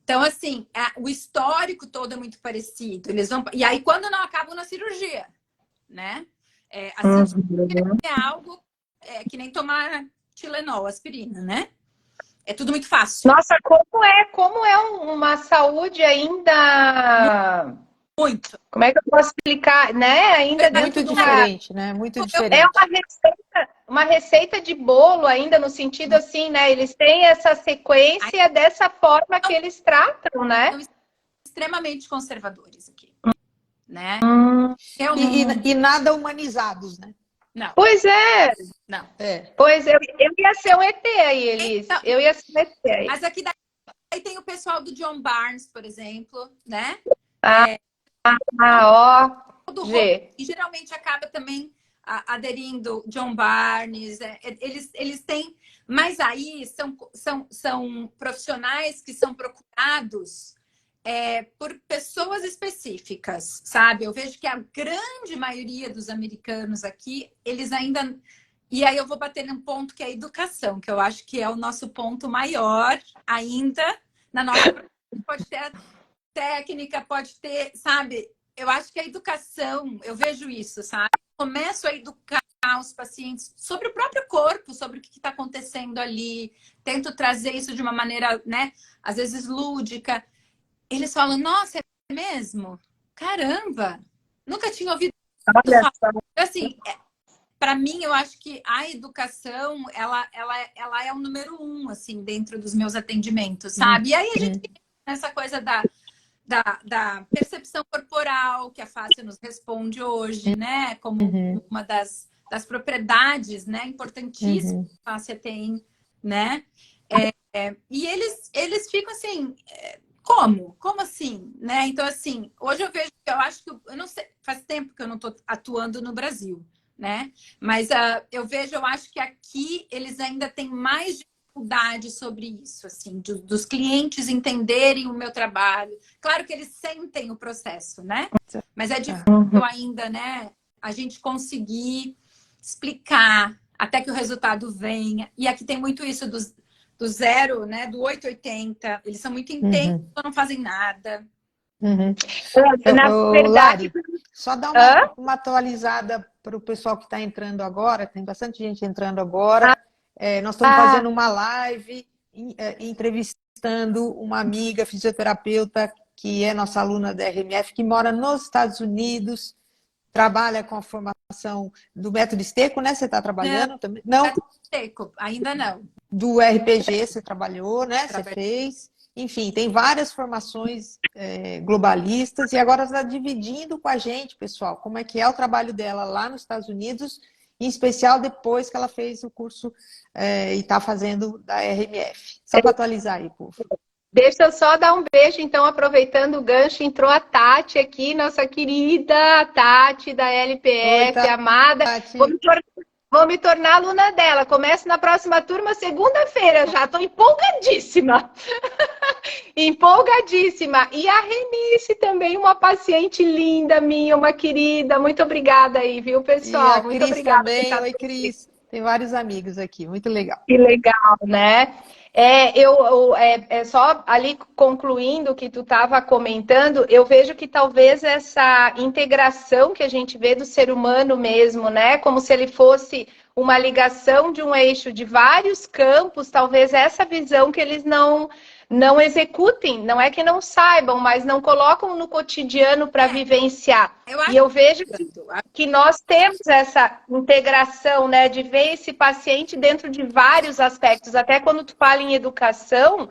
Então, assim, o histórico todo é muito parecido. Eles vão... E aí, quando não acabam na cirurgia, né? A cirurgia é algo que nem tomar Tilenol, aspirina, né? É tudo muito fácil. Nossa, como é uma saúde ainda... Muito. Como é que eu posso explicar, né? Ainda muito diferente, né? Muito diferente. É uma receita de bolo ainda, no sentido assim, né? Eles têm essa sequência dessa forma que eles tratam, né? São extremamente conservadores aqui, né? E nada humanizados, né? Não. Pois é. Não. Pois eu ia ser um ET aí, Elis. Então, eu ia ser um ET aí. Mas aqui daí tem o pessoal do John Barnes, por exemplo, né? E geralmente acaba também aderindo John Barnes. Eles têm... Mas aí são profissionais que são procurados por pessoas específicas, sabe? Eu vejo que a grande maioria dos americanos aqui, eles ainda... E aí eu vou bater num ponto que é a educação, que eu acho que é o nosso ponto maior ainda na nossa... Pode ter a técnica, pode ter, sabe? Eu acho que a educação, eu vejo isso, sabe? Começo a educar os pacientes sobre o próprio corpo, sobre o que está acontecendo ali. Tento trazer isso de uma maneira, né? Às vezes lúdica. Eles falam, nossa, é mesmo? Caramba! Nunca tinha ouvido. Assim, para mim, eu acho que a educação, ela é o número 1, assim, dentro dos meus atendimentos, sabe? E aí a gente tem essa coisa da percepção corporal, que a face nos responde hoje, né? Como uma das propriedades, né? Importantíssimas que a face tem, né? E eles ficam assim... Como assim? Né? Então, assim, hoje eu vejo que eu acho que... Eu não sei, faz tempo que eu não estou atuando no Brasil, né? Mas eu acho que aqui eles ainda têm mais dificuldade sobre isso, assim, dos clientes entenderem o meu trabalho. Claro que eles sentem o processo, né? Mas é difícil ainda, né? A gente conseguir explicar até que o resultado venha. E aqui tem muito isso do 0, né? Do 880. Eles são muito intensos, não fazem nada. Na verdade, Lari, só dar uma atualizada para o pessoal que está entrando agora. Tem bastante gente entrando agora. Nós estamos fazendo uma live entrevistando uma amiga fisioterapeuta que é nossa aluna da RMF, que mora nos Estados Unidos, trabalha com a formação do método Stecco, né? Você está trabalhando também? Não? Método Stecco, ainda não. Do RPG você trabalhou, né? Você fez. Enfim, tem várias formações globalistas e agora está dividindo com a gente, pessoal, como é que é o trabalho dela lá nos Estados Unidos, em especial depois que ela fez o curso e está fazendo da RMF. Só para atualizar aí, povo. Deixa eu só dar um beijo, então, aproveitando o gancho, entrou a Tati aqui, nossa querida Tati da LPF, Oi, amada. Tati. Vou me tornar aluna dela. Começo na próxima turma, segunda-feira já. Estou empolgadíssima. Empolgadíssima. E a Renice também, uma paciente linda minha, uma querida. Muito obrigada aí, viu, pessoal? E a Muito Cris obrigada. Também. Oi, Cris. Tem vários amigos aqui. Muito legal. Que legal, né? Só ali concluindo o que tu estava comentando, eu vejo que talvez essa integração que a gente vê do ser humano mesmo, né? Como se ele fosse uma ligação de um eixo de vários campos, talvez essa visão que eles não executem, não é que não saibam, mas não colocam no cotidiano para vivenciar. E eu vejo que nós temos essa integração, né, de ver esse paciente dentro de vários aspectos. Até quando tu fala em educação,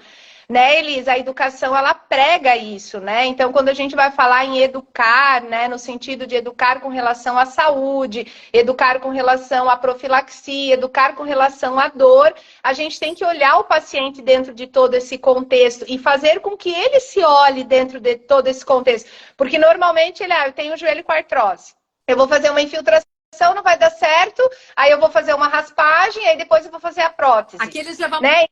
né, Elisa? A educação, ela prega isso, né? Então, quando a gente vai falar em educar, né, no sentido de educar com relação à saúde, educar com relação à profilaxia, educar com relação à dor, a gente tem que olhar o paciente dentro de todo esse contexto e fazer com que ele se olhe dentro de todo esse contexto. Porque, normalmente, eu tenho o joelho com artrose. Eu vou fazer uma infiltração, não vai dar certo, aí eu vou fazer uma raspagem, aí depois eu vou fazer a prótese. Aqui eles já vão né?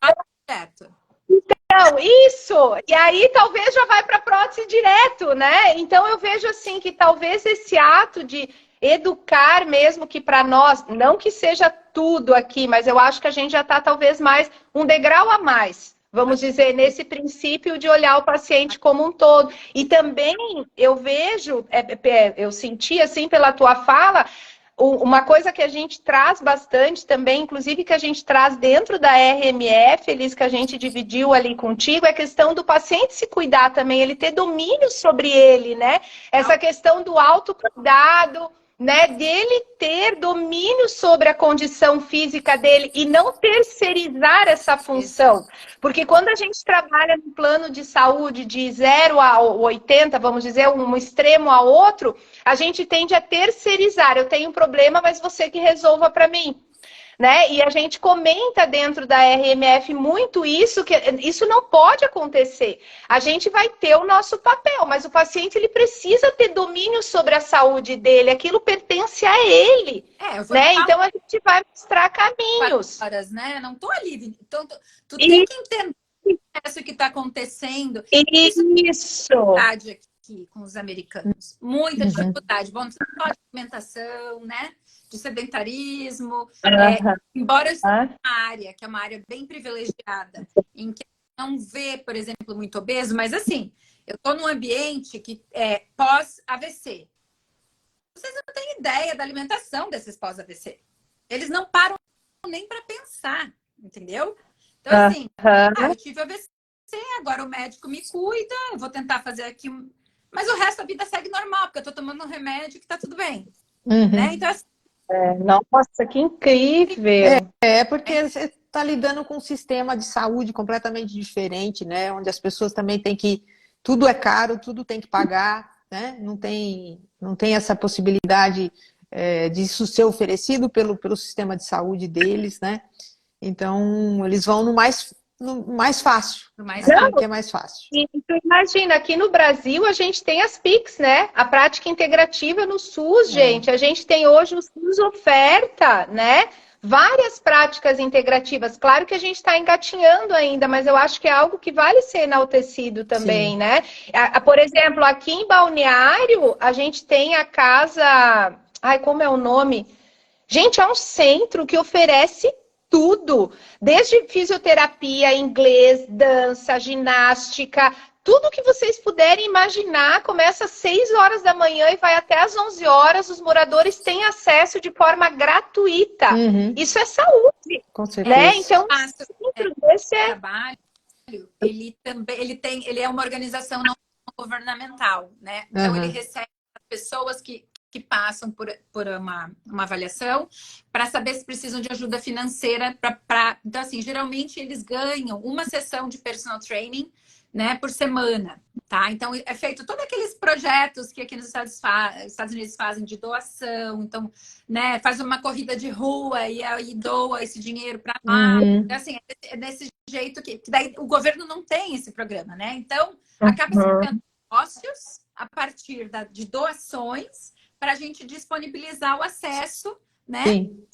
direto. Então, isso! E aí talvez já vai para prótese direto, né? Então eu vejo assim que talvez esse ato de educar mesmo, que para nós, não que seja tudo aqui, mas eu acho que a gente já está talvez mais um degrau a mais, vamos dizer, nesse princípio de olhar o paciente como um todo. E também eu vejo, eu senti assim pela tua fala, uma coisa que a gente traz bastante também, inclusive que a gente traz dentro da RMF, Elis, que a gente dividiu ali contigo, é a questão do paciente se cuidar também, ele ter domínio sobre ele, né? Essa questão do autocuidado, né? Dele ter domínio sobre a condição física dele e não terceirizar essa função. Porque quando a gente trabalha no plano de saúde de 0 a 80, vamos dizer, um extremo a outro, a gente tende a terceirizar. Eu tenho um problema, mas você que resolva para mim. Né? E a gente comenta dentro da RMF muito isso, que isso não pode acontecer. A gente vai ter o nosso papel, mas o paciente ele precisa ter domínio sobre a saúde dele, aquilo pertence a ele. Né? Então a gente vai mostrar caminhos. Horas, né? Não tô ali. Então, tu tem que entender o que está acontecendo. Isso. Aqui com os americanos. Muita dificuldade. Vamos falar de alimentação, né? De sedentarismo, embora eu esteja uma área, que é uma área bem privilegiada, em que não vê, por exemplo, muito obeso, mas assim, eu estou num ambiente que é pós-AVC. Vocês não têm ideia da alimentação desses pós-AVC. Eles não param nem para pensar, entendeu? Então, assim, eu tive AVC, agora o médico me cuida, eu vou tentar fazer aqui, mas o resto da vida segue normal, porque eu estou tomando um remédio que está tudo bem. Né? Então, assim, nossa, que incrível! Porque você está lidando com um sistema de saúde completamente diferente, né? Onde as pessoas também têm que... Tudo é caro, tudo tem que pagar, né? Não tem essa possibilidade de isso ser oferecido pelo sistema de saúde deles, né? Então, eles vão no mais fácil. Que é mais fácil. Então, imagina, aqui no Brasil a gente tem as PICs, né? A prática integrativa no SUS, gente. A gente tem hoje o SUS oferta, né? Várias práticas integrativas. Claro que a gente está engatinhando ainda, mas eu acho que é algo que vale ser enaltecido também, sim, né? Por exemplo, aqui em Balneário, a gente tem a casa... Ai, como é o nome? Gente, é um centro que oferece tudo, desde fisioterapia, inglês, dança, ginástica, tudo que vocês puderem imaginar, começa às 6 horas da manhã e vai até às 11 horas, os moradores têm acesso de forma gratuita. Isso é saúde, com certeza. Né? Então, esse trabalho, ele é uma organização não governamental, né? Então, ele recebe pessoas que passam por uma avaliação para saber se precisam de ajuda financeira. Então, assim, geralmente eles ganham uma sessão de personal training, né, por semana, tá? Então, é feito todos aqueles projetos que aqui nos Estados Unidos fazem de doação. Então, né, faz uma corrida de rua e aí doa esse dinheiro para lá. Então, assim, é desse jeito que daí o governo não tem esse programa, né? Então, acaba sendo negócios a partir de doações para a gente disponibilizar o acesso, né,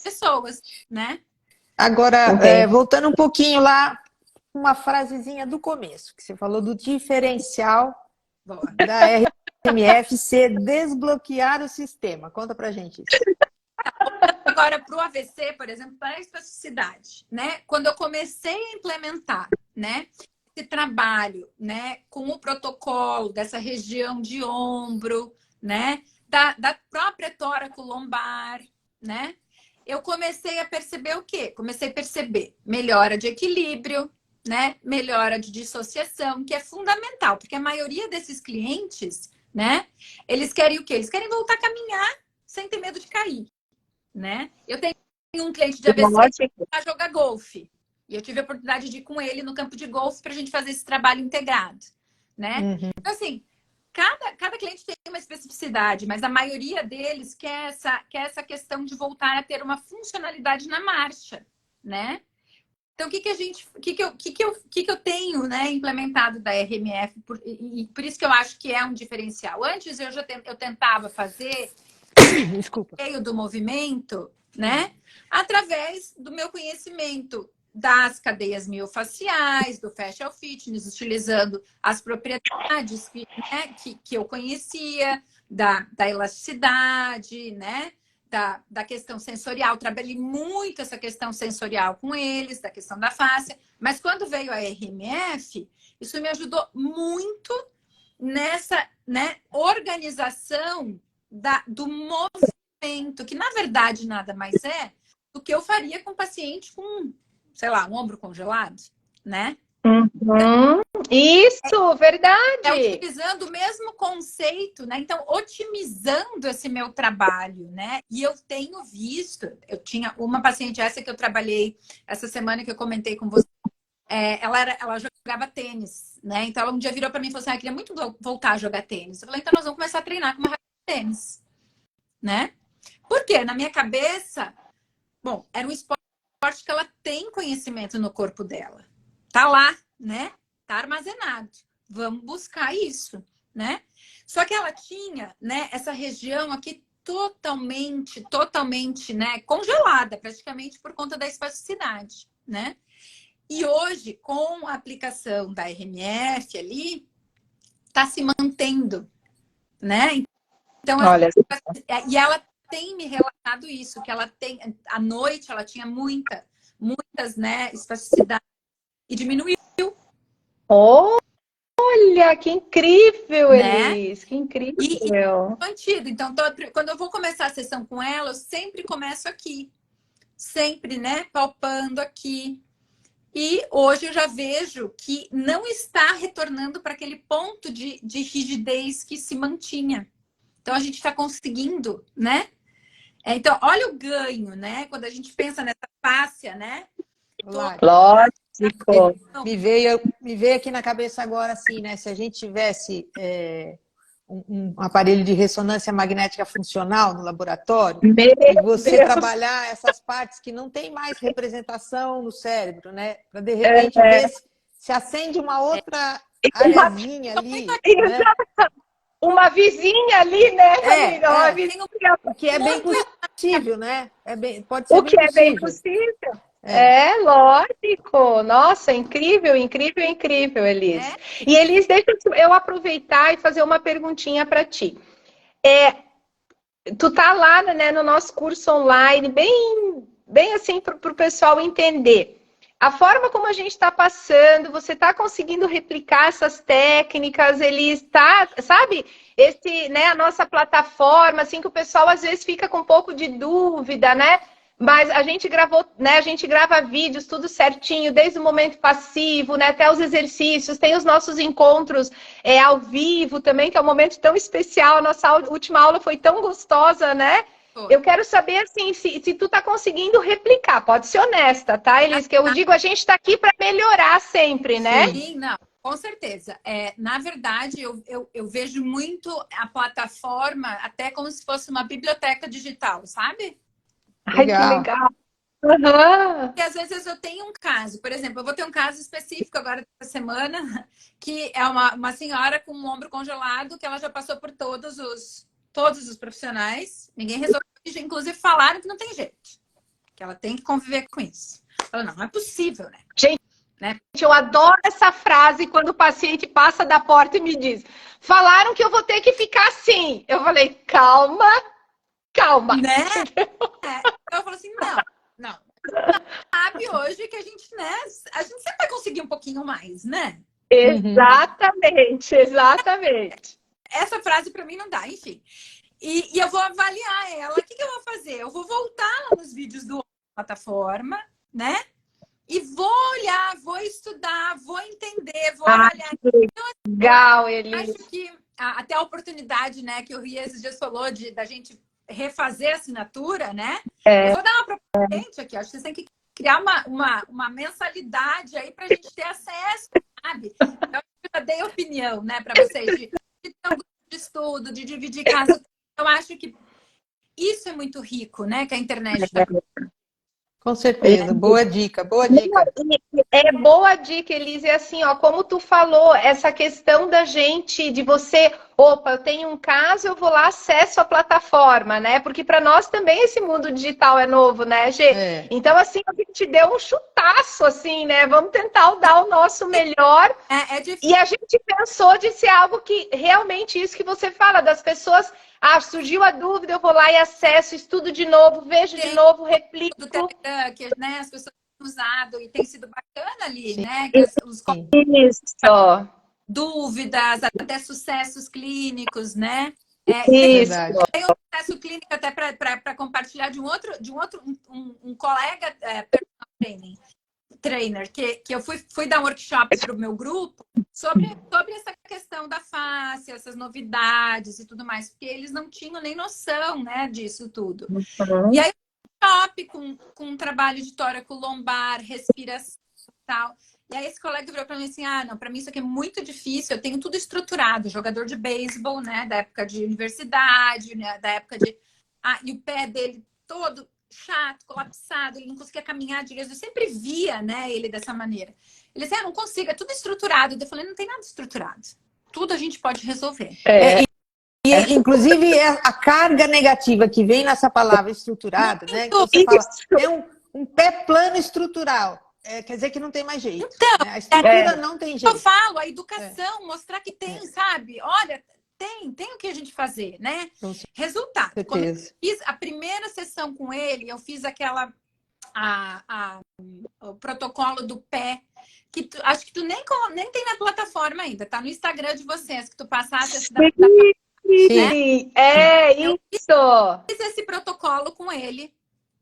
pessoas, né? Agora, voltando um pouquinho lá, uma frasezinha do começo, que você falou do diferencial da RMF ser desbloquear o sistema. Conta pra gente isso. Agora, para o AVC, por exemplo, para a especificidade, né? Quando eu comecei a implementar, né, esse trabalho, né, com o protocolo dessa região de ombro, né, da própria tóraco-lombar, né? Eu comecei a perceber o quê? Comecei a perceber melhora de equilíbrio, né? Melhora de dissociação, que é fundamental, porque a maioria desses clientes, né? Eles querem o quê? Eles querem voltar a caminhar sem ter medo de cair, né? Eu tenho um cliente de AVC que vai jogar golfe, E eu tive a oportunidade de ir com ele no campo de golfe para a gente fazer esse trabalho integrado, né? Então, assim, cada cliente tem uma especificidade, mas a maioria deles quer essa questão de voltar a ter uma funcionalidade na marcha, né? Então, o que eu tenho, né, implementado da RMF, e por isso que eu acho que é um diferencial. Antes eu tentava fazer Desculpa. meio do movimento, né, através do meu conhecimento das cadeias miofaciais, do facial fitness, utilizando as propriedades que eu conhecia, da elasticidade, né? Da questão sensorial. Trabalhei muito essa questão sensorial com eles, da questão da face. Mas quando veio a RMF, isso me ajudou muito nessa, né, organização do movimento, que na verdade nada mais é do que eu faria com o paciente com, sei lá, um ombro congelado, né? Isso, verdade. Utilizando o mesmo conceito, né? Então, otimizando esse meu trabalho, né? E eu tenho visto, eu tinha uma paciente essa que eu trabalhei essa semana que eu comentei com você, ela jogava tênis, né? Então, ela um dia virou para mim e falou assim, eu queria muito voltar a jogar tênis. Eu falei, então nós vamos começar a treinar com uma raquete de tênis, né? Por quê? Na minha cabeça, bom, era um esporte que ela tem conhecimento no corpo dela. Tá lá, né? Tá armazenado. Vamos buscar isso, né? Só que ela tinha, né, essa região aqui totalmente, né, congelada, praticamente por conta da espasticidade, né? E hoje, com a aplicação da RMF ali, tá se mantendo, né? Então, Olha, e ela tem me relatado isso, que ela tem, à noite ela tinha muitas, né, espasticidade e diminuiu. Olha, que incrível, Né? Elis, que incrível. E mantido. Então, quando eu vou começar a sessão com ela, eu sempre começo aqui. Sempre, né? Palpando aqui. E hoje eu já vejo que não está retornando para aquele ponto de rigidez que se mantinha. Então, a gente está conseguindo, né? Então, olha o ganho, né? Quando a gente pensa nessa fáscia, né? Lógico. Me veio aqui na cabeça agora, assim, né? Se a gente tivesse um aparelho de ressonância magnética funcional no laboratório, e você trabalhar essas partes que não tem mais representação no cérebro, né? Para de repente ver se acende uma outra areazinha ali, né? Uma vizinha ali, né, amiga? Uma vizinha. O que é bem possível, né? Pode ser o que é bem possível. Lógico. Nossa, incrível, incrível, incrível, Elis. E Elis, deixa eu aproveitar e fazer uma perguntinha para ti. Tu tá lá, né, no nosso curso online, bem assim para o pessoal entender. A forma como a gente está passando, você está conseguindo replicar essas técnicas, Elis, tá, sabe? Né, a nossa plataforma, assim, que o pessoal às vezes fica com um pouco de dúvida, né? Mas a gente gravou, né? A gente grava vídeos, tudo certinho, desde o momento passivo, né? Até os exercícios, tem os nossos encontros ao vivo também, que é um momento tão especial. A nossa última aula foi tão gostosa, né? Eu quero saber, assim, se tu tá conseguindo replicar. Pode ser honesta, tá, Elis? Que eu digo, a gente tá aqui para melhorar sempre, né? Sim, não, com certeza. Na verdade, eu vejo muito a plataforma até como se fosse uma biblioteca digital, sabe? Ai, que legal. Uhum. E às vezes eu tenho um caso, por exemplo, eu vou ter um caso específico agora essa semana, que é uma senhora com um ombro congelado, que ela já passou por todos os profissionais, ninguém resolveu, inclusive falaram que não tem jeito, que ela tem que conviver com isso. Ela, não é possível, né? Gente, eu adoro essa frase quando o paciente passa da porta e me diz, falaram que eu vou ter que ficar assim. Eu falei, calma. Né? Eu falo assim, não. Sabe hoje que a gente sempre vai conseguir um pouquinho mais, né? Exatamente. Essa frase para mim não dá, enfim. E eu vou avaliar ela. O que eu vou fazer? Eu vou voltar lá nos vídeos do plataforma, né? E vou olhar, vou estudar, vou entender, vou avaliar. Então, legal, Elis. Acho que até a oportunidade, né, que o Ria esses dias falou da gente refazer a assinatura, né? Eu vou dar uma proposta aqui, acho que vocês têm que criar uma mensalidade aí para a gente ter acesso, sabe? Eu já dei opinião, né, para vocês, de ter um grupo de estudo, de dividir casa. Eu acho que isso é muito rico, né, que a internet dá. Com certeza, boa dica, boa dica. É boa dica, Elise. É assim, ó, como tu falou, essa questão da gente, de você, opa, eu tenho um caso, eu vou lá, acesso a plataforma, né? Porque para nós também esse mundo digital é novo, né, Gê? É. Então, assim, a gente deu um chutaço, assim, né? Vamos tentar dar o nosso melhor. É difícil. E a gente pensou de ser algo que realmente isso que você fala, das pessoas. Ah, surgiu a dúvida, eu vou lá e acesso, estudo de novo, vejo de novo, replico. Do Telegram, que, né, as pessoas têm usado e tem sido bacana ali, Sim. né? Que os Isso. dúvidas, até sucessos clínicos, né? Isso. Tem um sucesso clínico até para compartilhar de um colega personal trainer que eu fui dar um workshop para o meu grupo sobre essa questão da face, essas novidades e tudo mais, porque eles não tinham nem noção, né, disso tudo. E aí, workshop com um trabalho de tóraco lombar, respiração e tal. E aí esse colega virou para mim assim, não, para mim isso aqui é muito difícil, eu tenho tudo estruturado, jogador de beisebol, né, da época de universidade, né, da época de... e o pé dele todo chato, colapsado, ele não conseguia caminhar direito, eu sempre via, né, ele dessa maneira. Ele disse, não consigo, é tudo estruturado. Eu falei, não tem nada estruturado, tudo a gente pode resolver. Inclusive, a carga negativa que vem nessa palavra estruturado, né, que você fala, é um pé plano estrutural. Quer dizer que não tem mais jeito. Então, né? A estrutura não tem jeito. Eu falo, a educação, mostrar que tem, sabe? Olha, tem o que a gente fazer, né? Resultado. Quando eu fiz a primeira sessão com ele, eu fiz aquela o protocolo do pé, que acho que tu nem tem na plataforma ainda, tá no Instagram de vocês, que tu passasse esse Sim, isso! Eu fiz esse protocolo com ele.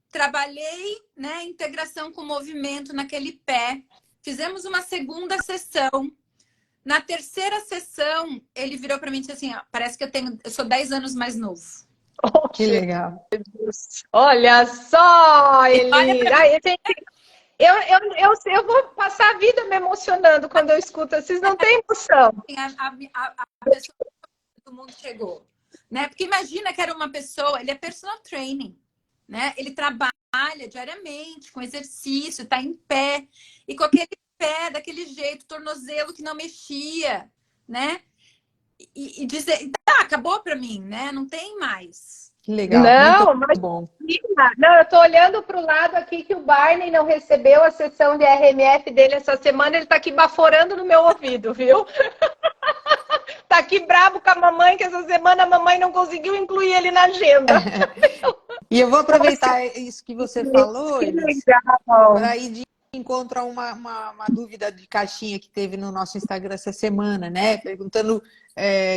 Trabalhei, né, integração com movimento naquele pé. Fizemos uma segunda sessão. Na terceira sessão, ele virou para mim e disse assim, parece que eu sou 10 anos mais novo. Que legal. Olha só, Elise. Eu vou passar a vida me emocionando quando eu escuto. Vocês não têm noção. A pessoa que todo mundo chegou. Né? Porque imagina que era uma pessoa, ele é personal training. Né? Ele trabalha diariamente com exercício, está em pé, e com aquele pé daquele jeito, tornozelo que não mexia, né? E dizer, acabou para mim, né? Não tem mais. Que legal, não, muito bom. Não, eu estou olhando para o lado aqui que o Barney não recebeu a sessão de RMF dele essa semana, ele está aqui baforando no meu ouvido, viu? Tá aqui bravo com a mamãe, que essa semana a mamãe não conseguiu incluir ele na agenda. E eu vou aproveitar isso que você falou, para ir de encontro a uma dúvida de caixinha que teve no nosso Instagram essa semana, né? Perguntando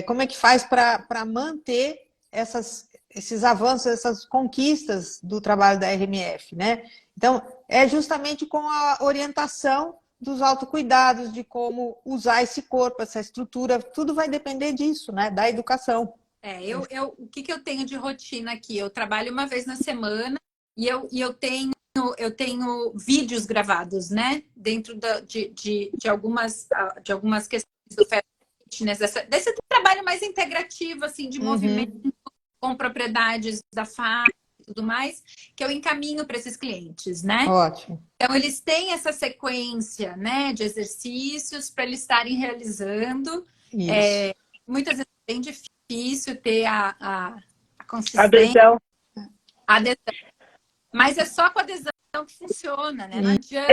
como é que faz para manter esses avanços, essas conquistas do trabalho da RMF, né? Então, é justamente com a orientação dos autocuidados, de como usar esse corpo, essa estrutura, tudo vai depender disso, né? Da educação. O que eu tenho de rotina aqui? Eu trabalho uma vez na semana e eu tenho vídeos gravados, né? Dentro de algumas questões do fitness, desse trabalho mais integrativo, assim, de movimento com propriedades da face e tudo mais, que eu encaminho para esses clientes, né? Ótimo. Então, eles têm essa sequência, né, de exercícios para eles estarem realizando. Muitas vezes é bem difícil ter a consistência. Adesão. Mas é só com adesão que funciona, né? Não adianta.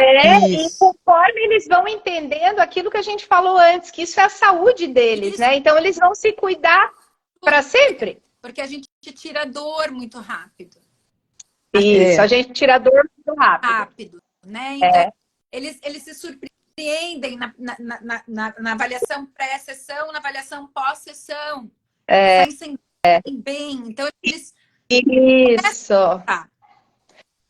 E conforme eles vão entendendo aquilo que a gente falou antes, que isso é a saúde deles, né? Então, eles vão se cuidar para sempre. Porque a gente tira dor muito rápido. Isso, a gente tira dor muito rápido, né? Então, eles se surpreendem na avaliação pré-sessão, na avaliação pós-sessão. Saem bem. Então, eles... Isso.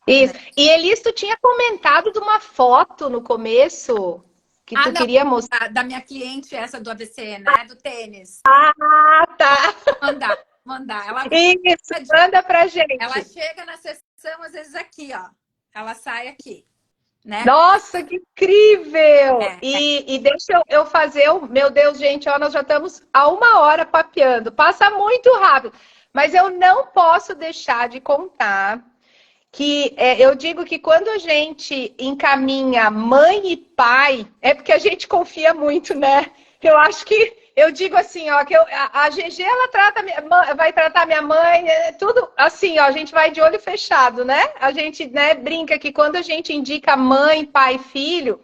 Isso. E Elis, tu tinha comentado de uma foto no começo que tu queria mostrar. Da minha cliente, essa do AVC, né? Do tênis. Tá. Mandar. Ela manda pra gente. Ela chega na sessão, às vezes aqui, ó. Ela sai aqui. né? Nossa, que incrível! É, E deixa eu fazer, meu Deus, gente, ó, nós já estamos há 1 hora papeando, passa muito rápido, mas eu não posso deixar de contar que eu digo que quando a gente encaminha mãe e pai, é porque a gente confia muito, né? Eu acho que eu digo assim, ó, que a GG ela vai tratar minha mãe, tudo assim, ó, a gente vai de olho fechado, né? A gente, né, brinca que quando a gente indica mãe, pai, filho,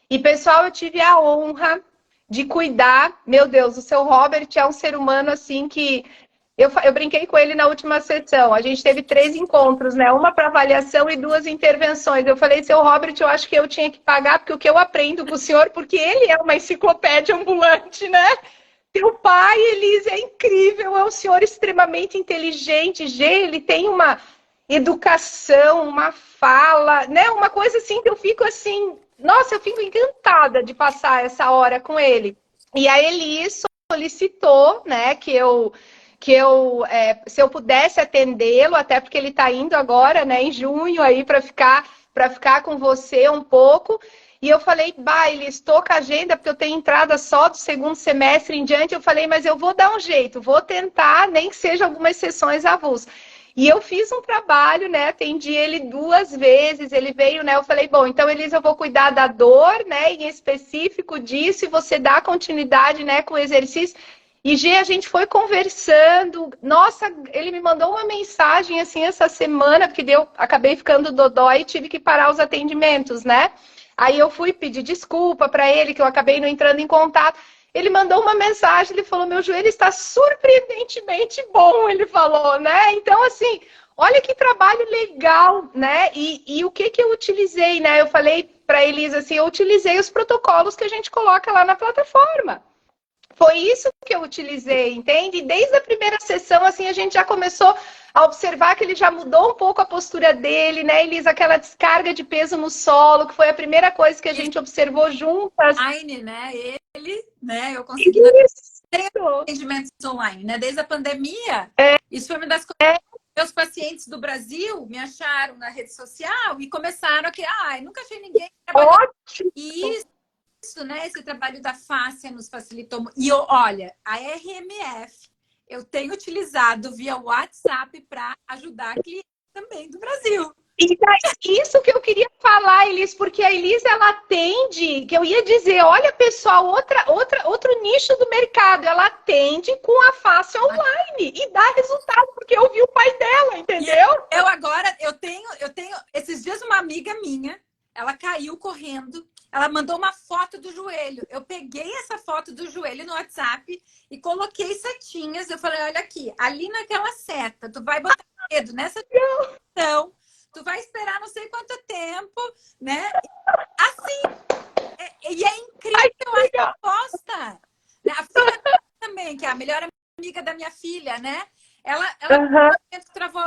e pessoal, eu tive a honra de cuidar, meu Deus, o seu Robert é um ser humano assim que eu brinquei com ele na última sessão. A gente teve 3 encontros, né? Uma para avaliação e 2 intervenções. Eu falei, seu Robert, eu acho que eu tinha que pagar, porque o que eu aprendo com o senhor, porque ele é uma enciclopédia ambulante, né? Seu pai, Elise, é incrível, é um senhor extremamente inteligente. G, ele tem uma educação, uma fala, né? Uma coisa assim que eu fico assim, nossa, eu fico encantada de passar essa hora com ele. E a Elis solicitou, né, se eu pudesse atendê-lo, até porque ele está indo agora, né, em junho aí para ficar com você um pouco. E eu falei, ele estou com a agenda, porque eu tenho entrada só do segundo semestre em diante. Eu falei, mas eu vou dar um jeito, vou tentar, nem que seja algumas sessões avulsas. E eu fiz um trabalho, né? Atendi ele 2 vezes, ele veio, né? Eu falei, bom, então, Elisa, eu vou cuidar da dor, né? Em específico disso, e você dá continuidade, né, com o exercício. E, Gê, a gente foi conversando. Nossa, ele me mandou uma mensagem, assim, essa semana, porque acabei ficando dodói e tive que parar os atendimentos, né? Aí eu fui pedir desculpa para ele, que eu acabei não entrando em contato. Ele mandou uma mensagem, ele falou, meu joelho está surpreendentemente bom, ele falou, né? Então, assim, olha que trabalho legal, né? E o que eu utilizei, né? Eu falei para Elisa assim, eu utilizei os protocolos que a gente coloca lá na plataforma. Foi isso que eu utilizei, entende? E desde a primeira sessão, assim, a gente já começou a observar que ele já mudou um pouco a postura dele, né, Elisa? Aquela descarga de peso no solo, que foi a primeira coisa que a gente observou juntas. Online, né? Ele, né? Eu consegui ter atendimentos online, né? Desde a pandemia. Isso foi uma das coisas. Meus pacientes do Brasil me acharam na rede social e começaram a nunca achei ninguém trabalhando. E isso, né? Esse trabalho da fáscia nos facilitou. E olha, a RMF eu tenho utilizado via WhatsApp para ajudar clientes também do Brasil. E isso que eu queria falar, Elis, porque a Elis, ela atende, que eu ia dizer, olha, pessoal, outro nicho do mercado, ela atende com a face online e dá resultado, porque eu vi o pai dela, entendeu? Eu tenho, esses dias uma amiga minha, ela caiu correndo, ela mandou uma foto do joelho. Eu peguei essa foto do joelho no WhatsApp e coloquei setinhas. Eu falei, olha aqui, ali naquela seta, tu vai botar dedo nessa direção, tu vai esperar não sei quanto tempo, né? Assim, e é incrível a resposta. A filha também, que é a melhor amiga da minha filha, né? Ela travou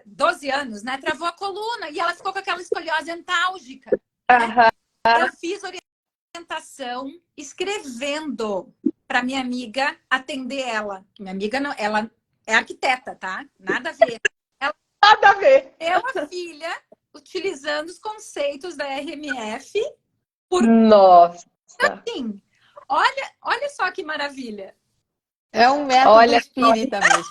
12 anos, né? Travou a coluna e ela ficou com aquela escoliose antálgica. Né? Eu fiz orientação escrevendo para minha amiga atender ela. Minha amiga não, ela é arquiteta, tá? Nada a ver. Nada a ver. A filha utilizando os conceitos da RMF. Nossa. Assim, olha só que maravilha. É um método espírita mesmo.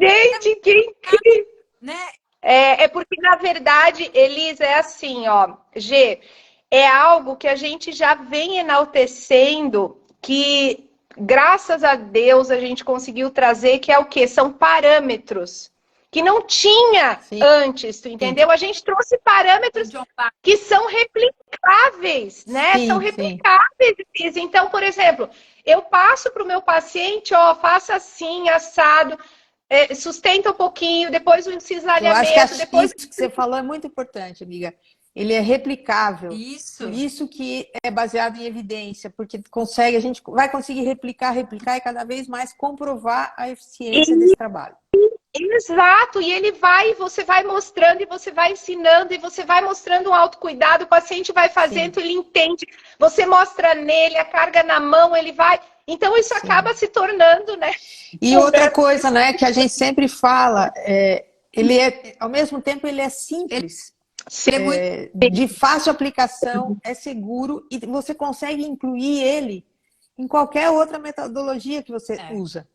Gente, que incrível! Né? É porque, na verdade, Elisa, é assim, ó, G, é algo que a gente já vem enaltecendo, que, graças a Deus, a gente conseguiu trazer, que é o quê? São parâmetros que não tinha antes, tu entendeu? A gente trouxe parâmetros que são replicáveis, né? São replicáveis. Então, por exemplo, eu passo para o meu paciente, ó, faça assim, assado, sustenta um pouquinho, depois o cisalhamento. Eu acho que depois... isso que você falou é muito importante, amiga. Ele é replicável. Isso que é baseado em evidência, porque a gente vai conseguir replicar e cada vez mais comprovar a eficiência desse trabalho. Exato, e você vai mostrando, e você vai ensinando, e você vai mostrando um autocuidado, o paciente vai fazendo, ele entende, você mostra nele, a carga na mão, ele vai... Então, isso acaba se tornando, né? E outra coisa, né, que a gente sempre fala, Ele é, ao mesmo tempo, ele é simples, Ele é muito... de fácil aplicação, é seguro e você consegue incluir ele em qualquer outra metodologia que você usa.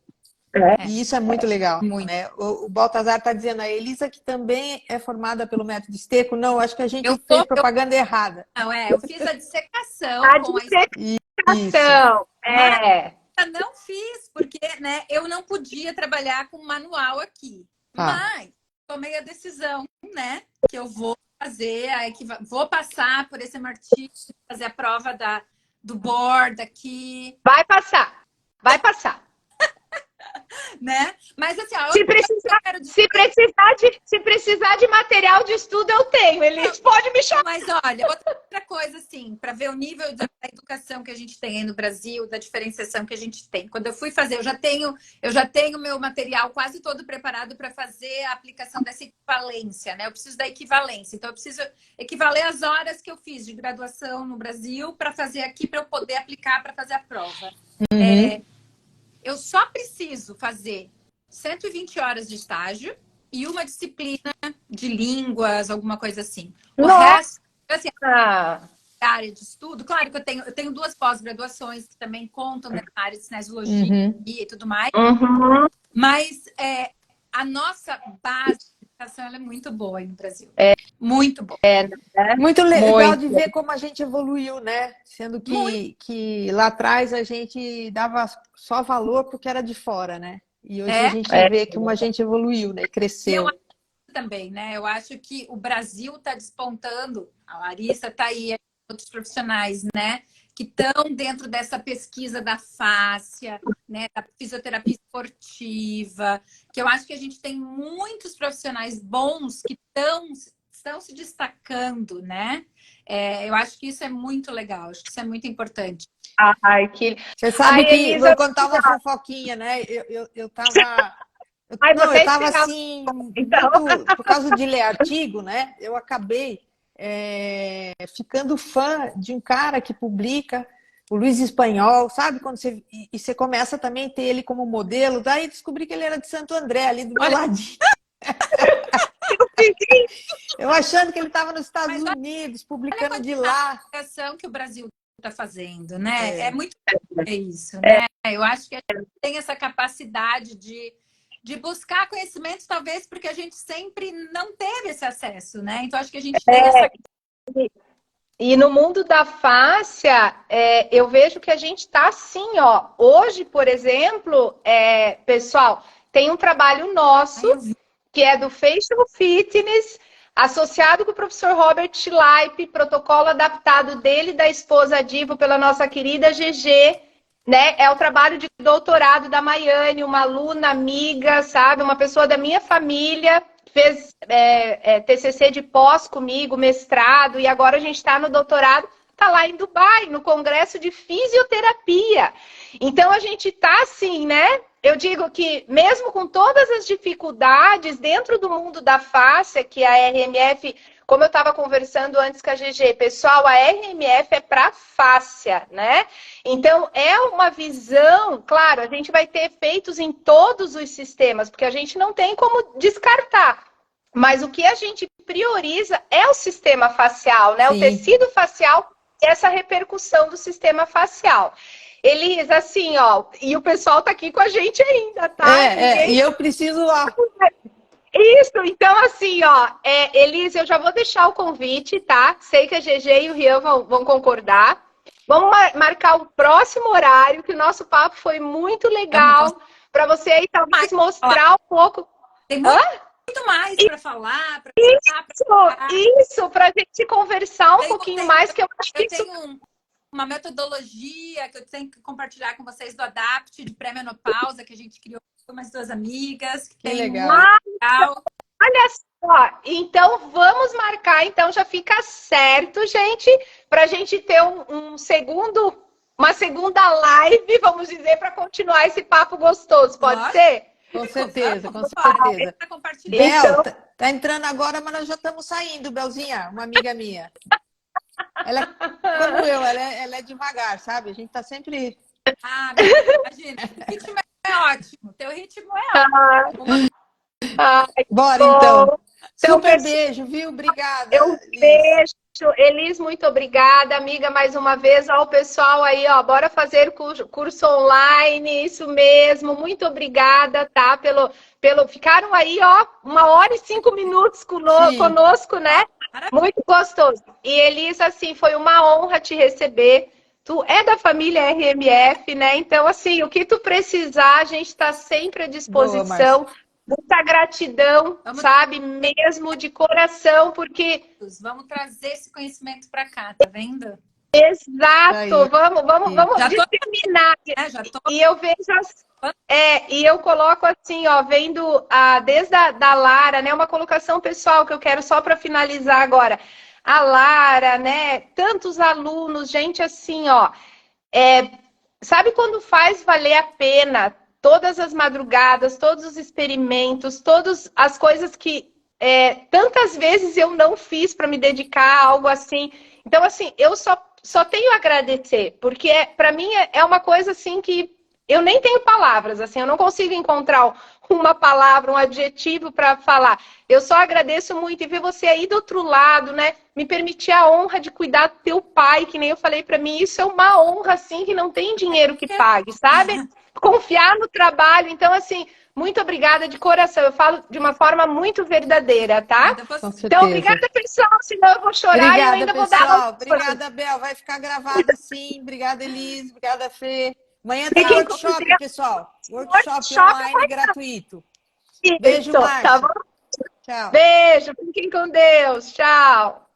E isso é muito legal. Muito. Né? O Baltazar está dizendo, a Elisa, que também é formada pelo método Esteco. Não, acho que a gente fez propaganda errada. Não, eu fiz a dissecação A com dissecação, Mas eu não fiz, porque né, eu não podia trabalhar com manual aqui. Mas tomei a decisão, né? Que eu vou fazer, vou passar por esse MRT, fazer a prova do board aqui. Vai passar, vai passar. Né? Mas assim, ó, se precisar de material de estudo, eu tenho. Eles podem me chamar. Mas olha, outra coisa assim, para ver o nível da educação que a gente tem aí no Brasil, da diferenciação que a gente tem. Quando eu fui fazer, eu já tenho meu material quase todo preparado para fazer a aplicação dessa equivalência, né? Eu preciso da equivalência. Então eu preciso equivaler as horas que eu fiz de graduação no Brasil para fazer aqui para eu poder aplicar para fazer a prova. Eu só preciso fazer 120 horas de estágio e uma disciplina de línguas, alguma coisa assim. O resto, assim, a área de estudo, claro que eu tenho 2 pós-graduações que também contam na área de cinesiologia e tudo mais, mas a nossa base de educação ela é muito boa aí no Brasil. Muito boa. Muito legal de ver como a gente evoluiu, né? Sendo que lá atrás a gente dava só valor porque era de fora, né? E hoje a gente vê como a gente evoluiu, né? Cresceu. Eu acho também, né? Eu acho que o Brasil está despontando, a Larissa está aí, outros profissionais, né? Que estão dentro dessa pesquisa da fáscia, né? Da fisioterapia esportiva, que eu acho que a gente tem muitos profissionais bons que estão se destacando, né? Eu acho que isso é muito legal, acho que isso é muito importante. Você sabe que Elisa, vou contar uma fofoquinha, né? Eu tava assim, então... muito, por causa de ler artigo, né? Eu acabei ficando fã de um cara que publica, o Luiz Espanhol, sabe? Quando você começa também a ter ele como modelo, daí descobri que ele era de Santo André, ali do meu ladinho. Eu achando que ele estava nos Estados Unidos, publicando de lá. A ação que o Brasil está fazendo, né? É muito isso, né? Eu acho que a gente tem essa capacidade de buscar conhecimentos, talvez porque a gente sempre não teve esse acesso, né? Então, acho que a gente tem essa... E no mundo da fáscia, eu vejo que a gente está assim, ó. Hoje, por exemplo, pessoal, tem um trabalho nosso, que é do Facial Fitness, associado com o professor Robert Schleip, protocolo adaptado dele e da esposa Divo pela nossa querida GG, né? É o trabalho de doutorado da Maiane, uma aluna, amiga, sabe? Uma pessoa da minha família, fez TCC de pós comigo, mestrado, e agora a gente está no doutorado, está lá em Dubai, no Congresso de Fisioterapia. Então, a gente está assim, né? Eu digo que mesmo com todas as dificuldades dentro do mundo da fáscia, que a RMF, como eu estava conversando antes com a GG, pessoal, a RMF é para fáscia, né? Então, é uma visão, claro, a gente vai ter efeitos em todos os sistemas, porque a gente não tem como descartar. Mas o que a gente prioriza é o sistema facial, né? Sim. O tecido facial e essa repercussão do sistema facial. Elisa, assim, ó, e o pessoal tá aqui com a gente ainda, tá? E eu preciso lá. Isso, então assim, ó, Elisa, eu já vou deixar o convite, tá? Sei que a GG e o Rian vão concordar. Vamos marcar o próximo horário, que o nosso papo foi muito legal, para você aí talvez mostrar um pouco. Tem muito mais para falar. Isso, para a gente conversar um pouquinho mais, que eu acho que isso... tenho uma metodologia que eu tenho que compartilhar com vocês do Adapt, de pré-menopausa, que a gente criou com umas 2 amigas. Que legal. Olha só, então vamos marcar, então já fica certo, gente, para a gente ter uma segunda live, vamos dizer, para continuar esse papo gostoso, pode ser? Com certeza, com certeza. Bel, tá entrando agora, mas nós já estamos saindo, Belzinha, uma amiga minha. Ela, como eu, ela é devagar, sabe? A gente tá sempre... imagina, o ritmo é ótimo. Teu ritmo é ótimo. Ai, Bora, bom. então. Então, Super beijo, viu? Obrigada, eu Liz. beijo. Elis, muito obrigada, amiga, mais uma vez. Ó, o pessoal aí, ó, bora fazer curso online, isso mesmo. Muito obrigada, tá? Ficaram aí, ó, 1 hora e 5 minutos Sim. conosco, né? Muito gostoso. E Elis, assim, foi uma honra te receber. Tu é da família RMF, né? Então, assim, o que tu precisar, a gente está sempre à Boa, disposição. Márcia. Muita gratidão, sabe? Mesmo de coração, porque Vamos trazer esse conhecimento para cá, tá vendo? exato, Aí. vamos Já tô, disseminar. já tô. E eu vejo e eu coloco assim, ó, vendo desde da Lara, né? Uma colocação pessoal que eu quero só para finalizar agora. A Lara, né? Tantos alunos, gente assim, ó. Sabe quando faz valer a pena todas as madrugadas, todos os experimentos, todas as coisas que tantas vezes eu não fiz para me dedicar a algo assim. Então, assim, eu só tenho a agradecer, porque para mim é uma coisa assim que eu nem tenho palavras, assim, eu não consigo encontrar uma palavra, um adjetivo para falar. Eu só agradeço muito e ver você aí do outro lado, né? Me permitir a honra de cuidar do teu pai, que nem eu falei para mim, isso é uma honra assim que não tem dinheiro que pague, sabe? Confiar no trabalho. Então, assim, muito obrigada de coração. Eu falo de uma forma muito verdadeira, tá? Com certeza. Então, obrigada, pessoal. Senão eu vou chorar e eu Obrigada, ainda vou pessoal. dar. Obrigada, Bel. Vai ficar gravado sim. Obrigada, Elis. Obrigada, Fê. Amanhã tem Fiquem com workshop, Deus. pessoal. Workshop online gratuito. Isso, Beijo, tá Márcia. bom? Tchau. Beijo. Fiquem com Deus. Tchau.